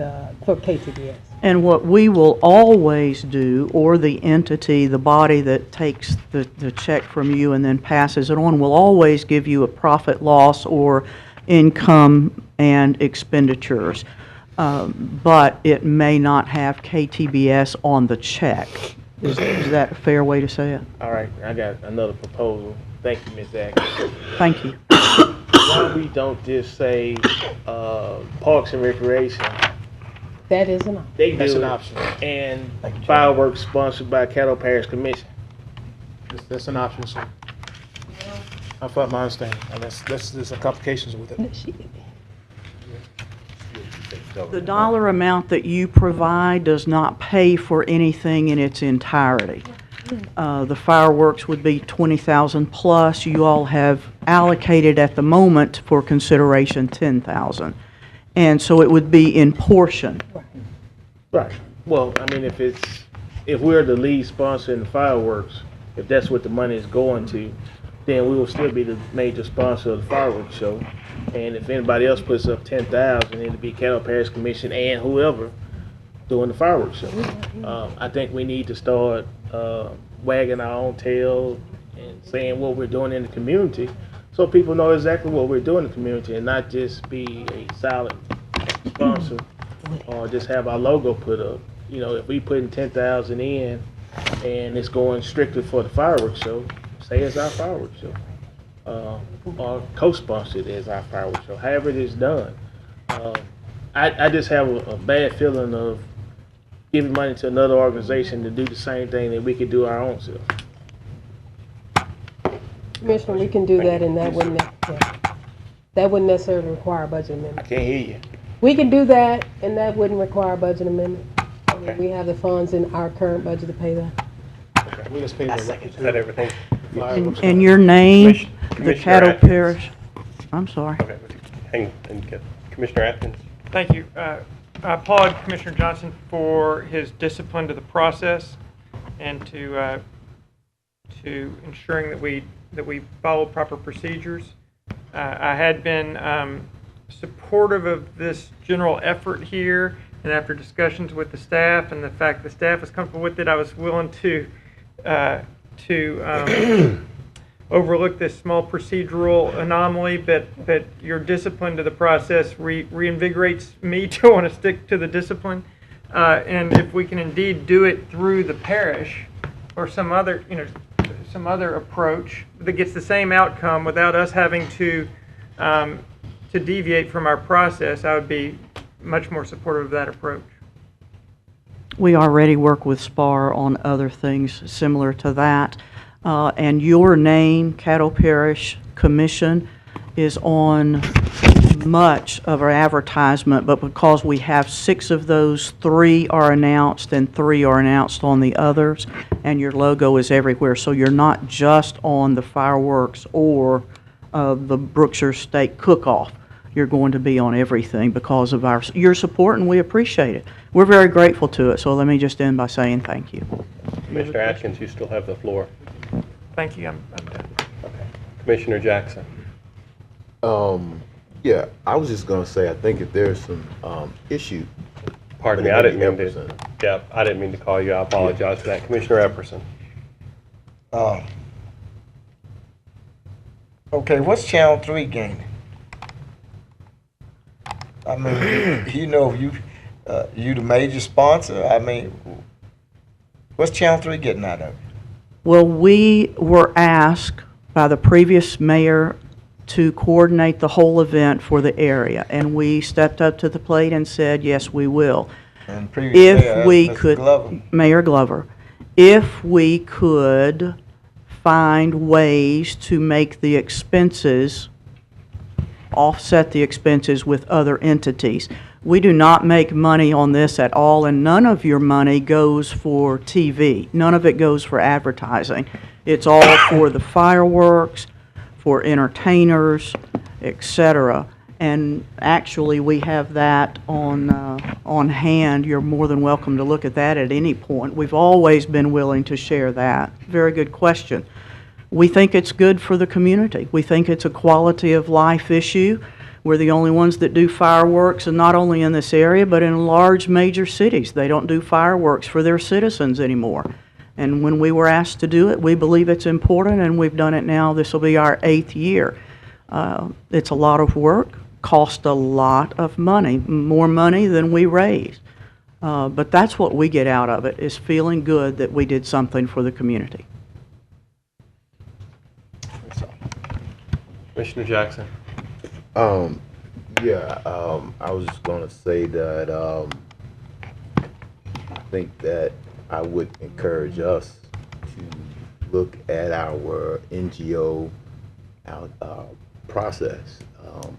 for KTBS. And what we will always do, or the entity, the body that takes the check from you and then passes it on, will always give you a profit loss or income and expenditures. But it may not have KTBS on the check. Is that a fair way to say it? All right, I got another proposal. Thank you, Ms. Atkins. Thank you. Why we don't just say Parks and Recreation? That is an option. That's an option. And fireworks sponsored by Caddo Parish Commission. That's an option, sir. I thought my understanding. There's some complications with it. The dollar amount that you provide does not pay for anything in its entirety. The fireworks would be $20,000 plus. You all have allocated at the moment for consideration $10,000, and so it would be in portion. Right. Well, I mean, if we're the lead sponsor in the fireworks, if that's what the money is going to, then we will still be the major sponsor of the fireworks show. And if anybody else puts up $10,000, it'll be Caddo Parish Commission and whoever doing the fireworks show. I think we need to start wagging our own tail and saying what we're doing in the community, so people know exactly what we're doing in the community, and not just be a silent sponsor or just have our logo put up. You know, if we putting $10,000 in and it's going strictly for the fireworks show, say it's our fireworks show. Or co-sponsored as our fireworks show, however it is done. I just have a bad feeling of giving money to another organization to do the same thing that we could do our own self. Commissioner, we can do that, and that wouldn't necessarily require a budget amendment. I can't hear you. We can do that, and that wouldn't require a budget amendment. Okay. We have the funds in our current budget to pay that. Okay. We just pay Is that everything? And your name, the Commissioner Caddo Atkins. Parish. I'm sorry. Okay, hang and get Commissioner Atkins. Thank you. I applaud Commissioner Johnson for his discipline to the process and to ensuring that we follow proper procedures. I had been supportive of this general effort here, and after discussions with the staff and the fact the staff is comfortable with it, I was willing to overlook this small procedural anomaly, but your discipline to the process reinvigorates me to want to stick to the discipline. And if we can indeed do it through the parish or some other approach that gets the same outcome without us having to deviate from our process, I would be much more supportive of that approach. We already work with SPAR on other things similar to that. And your name, Caddo Parish Commission, is on much of our advertisement, but because we have 6 of those, 3 are announced and 3 are announced on the others, and your logo is everywhere. So you're not just on the fireworks or the Brookshire Steak Cook-Off. You're going to be on everything because of your support, and we appreciate it. We're very grateful to it, so let me just end by saying thank you. Commissioner Atkins, you still have the floor. Thank you. I'm done. Okay. Commissioner Jackson. Yeah, I was just gonna say, I think if there's some issue. Pardon me, I didn't mean to. Yeah, I didn't mean to call you. I apologize for that. Commissioner Epperson. Okay, what's Channel 3 gaining? I mean, you the major sponsor. I mean, what's Channel 3 getting out of it? Well, we were asked by the previous mayor to coordinate the whole event for the area, and we stepped up to the plate and said, yes, we will. And previous mayor, If we Mr. could, Glover. Mayor Glover, if we could find ways to make the expenses, offset the expenses with other entities. We do not make money on this at all, and none of your money goes for TV. None of it goes for advertising. It's all for the fireworks, for entertainers, etc. And actually, we have that on hand. You're more than welcome to look at that at any point. We've always been willing to share that. Very good question. We think it's good for the community. We think it's a quality of life issue. We're the only ones that do fireworks, and not only in this area, but in large major cities. They don't do fireworks for their citizens anymore. And when we were asked to do it, we believe it's important, and we've done it now. This will be our 8th year. It's a lot of work, cost a lot of money, more money than we raise. But that's what we get out of it, is feeling good that we did something for the community. Commissioner Jackson. I was just gonna say that I think that I would encourage us to look at our NGO process.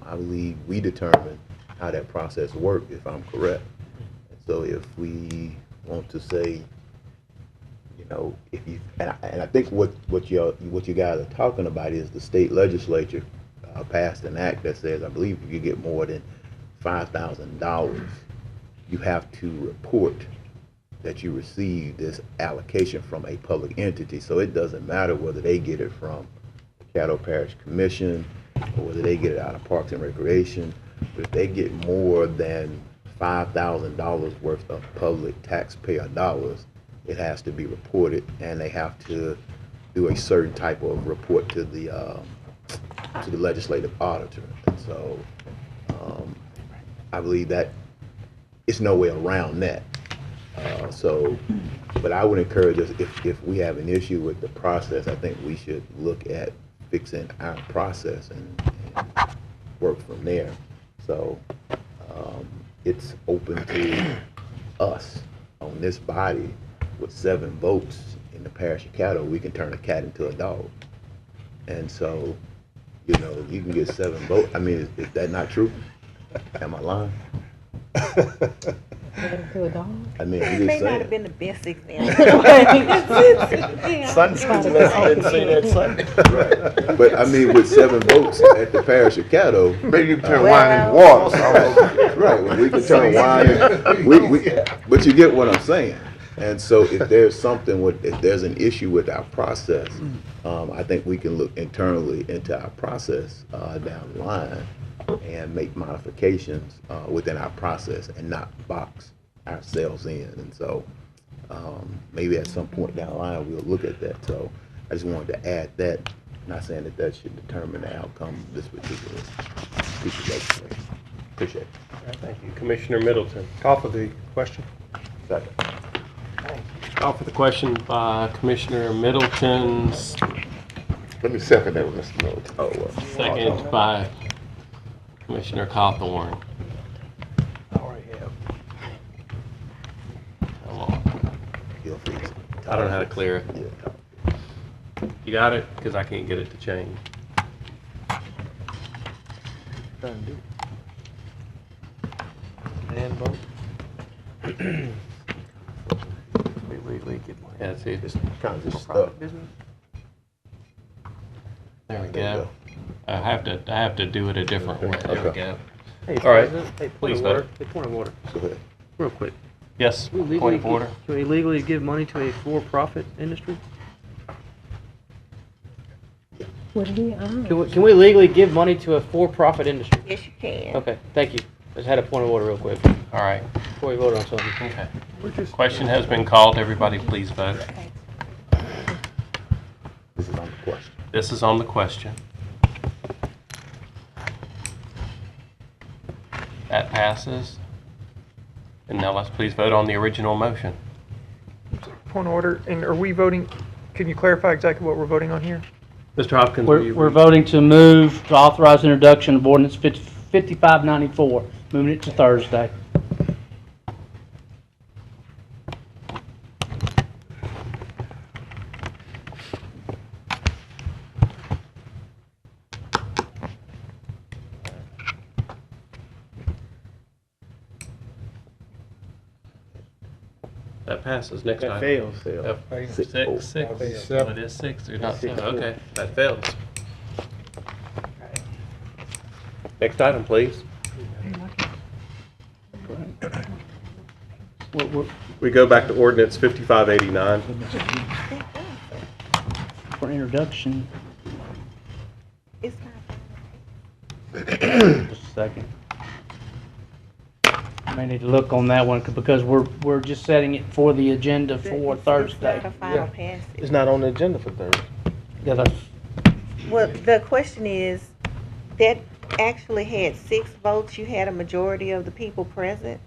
I believe we determine how that process works, if I'm correct. So if we want to say, you know, and I think what you guys are talking about is the state legislature passed an act that says, I believe if you get more than $5,000, you have to report that you received this allocation from a public entity. So it doesn't matter whether they get it from the Caddo Parish Commission or whether they get it out of Parks and Recreation. But if they get more than $5,000 worth of public taxpayer dollars, it has to be reported, and they have to do a certain type of report to the legislative auditor. And so I believe that it's no way around that. But I would encourage us, if we have an issue with the process, I think we should look at fixing our process and work from there. So it's open to us on this body with 7 votes in the parish of Caddo. We can turn a cat into a dog. And so, you know, you can get 7 votes. I mean, is that not true? Am I lying? I mean, I'm just May not saying. have been the best example. Sunday school lesson didn't say that Sunday. Right. But I mean, with 7 votes at the parish of Caddo, Maybe you can turn wine into water. right? Well, we can turn wine. But you get what I'm saying. And so, if there's something if there's an issue with our process, I think we can look internally into our process down the line and make modifications within our process and not box ourselves in. And so maybe at some point down the line we'll look at that. So I just wanted to add that, not saying that should determine the outcome of this particular piece of legislation. Appreciate it. All right, thank you. Commissioner Middleton. Call for the question. Second. Call for the question by Commissioner Middleton. Let me second that with Mr. Middleton. Oh, well. Second by Commissioner Cawthorn. Come on. I don't know how to clear it. You got it? Because I can't get it to change. And vote. Yeah, see, It's kind of just stuck. there we go. I have to do it a different way. There we go. Hey, All right. President, hey, point Please of order. vote. Hey, point of order. Go ahead. Real quick. Yes, Can we point of legally order. Can we legally give money to a for-profit industry? What do we own? Can we legally give money to a for-profit industry? Yes, you can. Okay, thank you. Just had a point of order real quick All right. before we vote on something. Okay. Question has been called. Everybody please vote. This is on the question. This is on the question. passes. And now let's please vote on the original motion. Point of order, and are we voting, can you clarify exactly what we're voting on here? Mr. Hopkins, will you We're read? voting to move to authorize introduction of ordinance 5594, moving it to Thursday. That passes. Next That item. fails. Six. Seven. Oh, it is six, or not seven, okay, that fails. Next item, please. We go back to ordinance 5589. For introduction. It's Just a second. I may need to look on that one because we're just setting it for the agenda for Thursday. It's not a final passage. It's not on the agenda for Thursday. Yeah, that's, Well, the question is, that actually had 6 votes. You had a majority of the people present.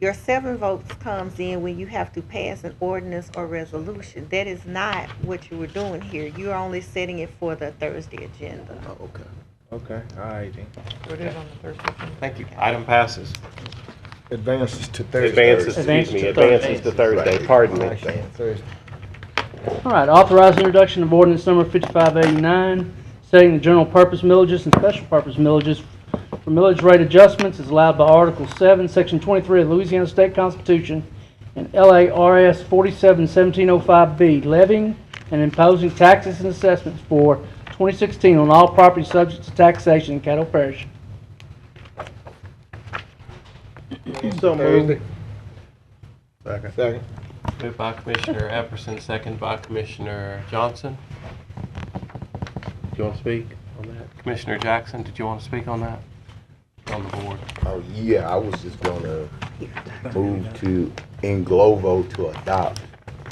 Your 7 votes comes in when you have to pass an ordinance or resolution. That is not what you were doing here. You're only setting it for the Thursday agenda. Oh, okay. Okay, all right then. So it is on the Thursday agenda. Thank you. Item passes. Advances to Thursday. Advances to Thursday, pardon me. Thursday. all right, authorize introduction of ordinance number 5589, setting the general purpose millages and special purpose millages for millage rate adjustments as allowed by Article 7, Section 23 of the Louisiana State Constitution and LARS 47-1705B, levying and imposing taxes and assessments for 2016 on all property subject to taxation in Caddo Parish. So moved. Second. Moved by Commissioner Epperson, second by Commissioner Johnson. Do you want to speak on that? Commissioner Jackson, did you want to speak on that? On the board. Oh, yeah, I was just gonna move to englobo to adopt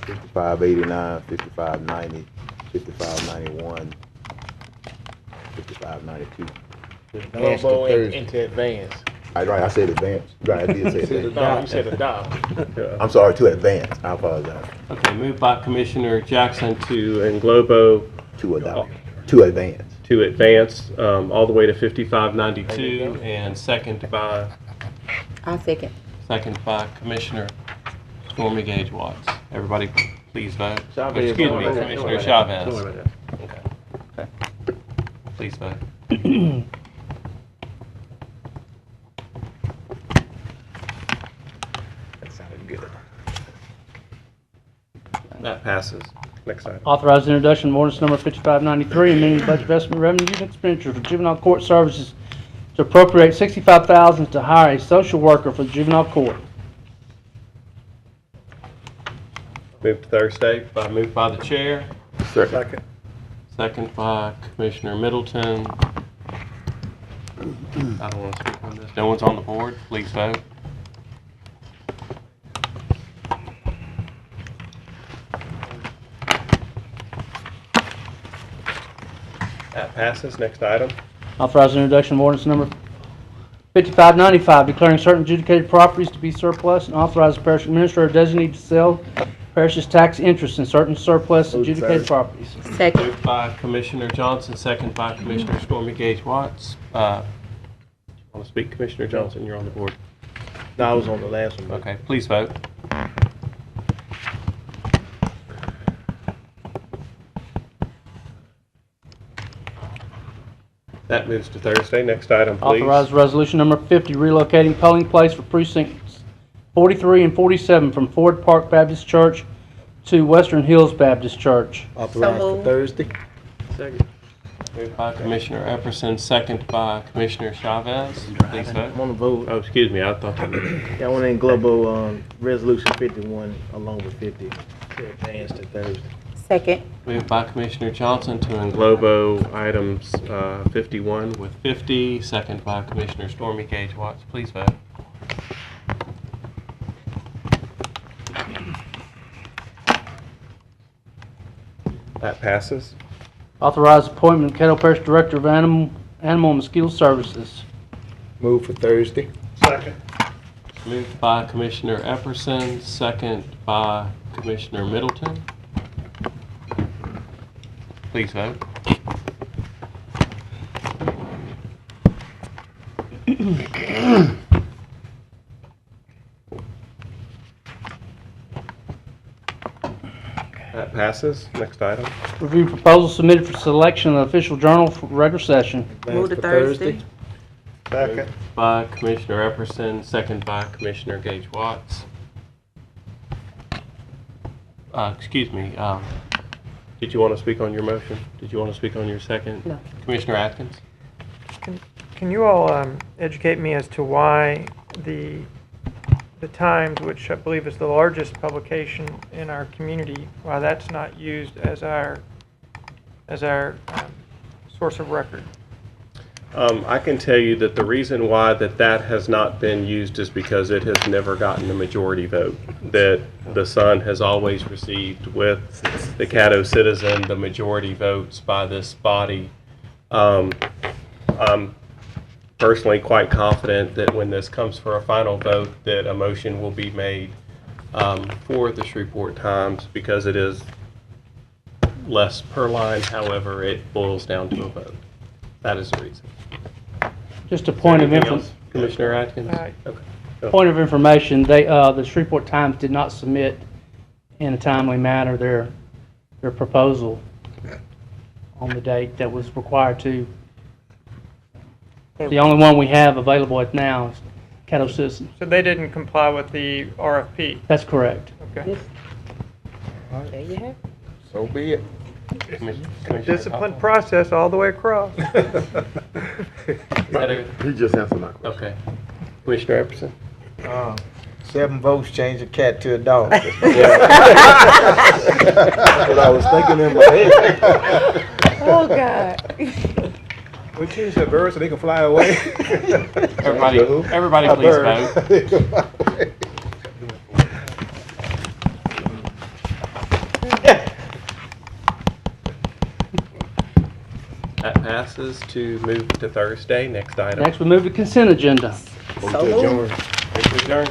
5589, 5590, 5591, 5592. Advance to Thursday. Into advance. Right, I said advance. Right, I did say advance. No, you said adopt. I'm sorry, to advance. I apologize. Okay, moved by Commissioner Jackson to englobo. To adopt. To advance. To advance all the way to 5592, and second by I'll second. Commissioner Stormy Gage Watts. Everybody, please vote. Chavez. Excuse me, Don't worry about that. Commissioner Don't worry about that. Chavez. Don't worry about that. Okay. Please vote. That sounded good. That passes. Next item. Authorize introduction of ordinance number 5593, amending the budget investment revenue and expenditure for juvenile court services to appropriate $65,000 to hire a social worker for the juvenile court. Moved to Thursday, moved by the chair. Second. Second by Commissioner Middleton. I don't want to speak on this. No one's on the board. Please vote. That passes. Next item. Authorize introduction of ordinance number 5595, declaring certain adjudicated properties to be surplus and authorize the parish administrator designate to sell parish's tax interest in certain surplus adjudicated properties. Second. Moved by Commissioner Johnson, second by Commissioner Stormy Gage Watts. Want to speak, Commissioner Johnson? You're on the board. No, I was on the last one. Okay, please vote. That moves to Thursday. Next item, please. Authorize resolution number 50, relocating polling place for precincts 43 and 47 from Ford Park Baptist Church to Western Hills Baptist Church. Authorized for Thursday. Second. Moved by Commissioner Epperson, second by Commissioner Chavez. Please vote. I'm on the vote. Oh, excuse me, I thought that was... Yeah, I want to englobo resolution 51 along with 50 to advance to Thursday. Second. Moved by Commissioner Johnson to englobo items 51 with 50, second by Commissioner Stormy Gage Watts. Please vote. That passes. Authorize appointment of Caddo Parish Director of Animal and Mosquito Services. Move for Thursday. Second. Moved by Commissioner Epperson, second by Commissioner Middleton. Please vote. That passes. Next item. Review proposal submitted for selection of official journal for regular session. Move to Thursday. Second. By Commissioner Epperson, second by Commissioner Gage Watts. Excuse me, did you want to speak on your motion? Did you want to speak on your second? No. Commissioner Atkins? Can you all educate me as to why the Times, which I believe is the largest publication in our community, why that's not used as our source of record? I can tell you that the reason why that has not been used is because it has never gotten a majority vote. That the Sun has always received with the Caddo Citizen the majority votes by this body. I'm personally quite confident that when this comes for a final vote, that a motion will be made for the Shreveport Times because it is less per line. However, it boils down to a vote. That is the reason. Just a point of information. Commissioner Atkins? Okay. Point of information, the Shreveport Times did not submit in a timely manner their proposal on the date that was required to. The only one we have available at now is Caddo Citizen. So they didn't comply with the RFP? That's correct. Okay. There you have it. So be it. Disciplined process all the way across. He just answered my question. Okay. Commissioner Epperson? 7 votes change a cat to a dog. That's what I was thinking in my head. Oh, God. We change the bird so they can fly away. Everybody please vote. That passes to move to Thursday. Next item. Next, we move to consent agenda. So moved. Adjourn.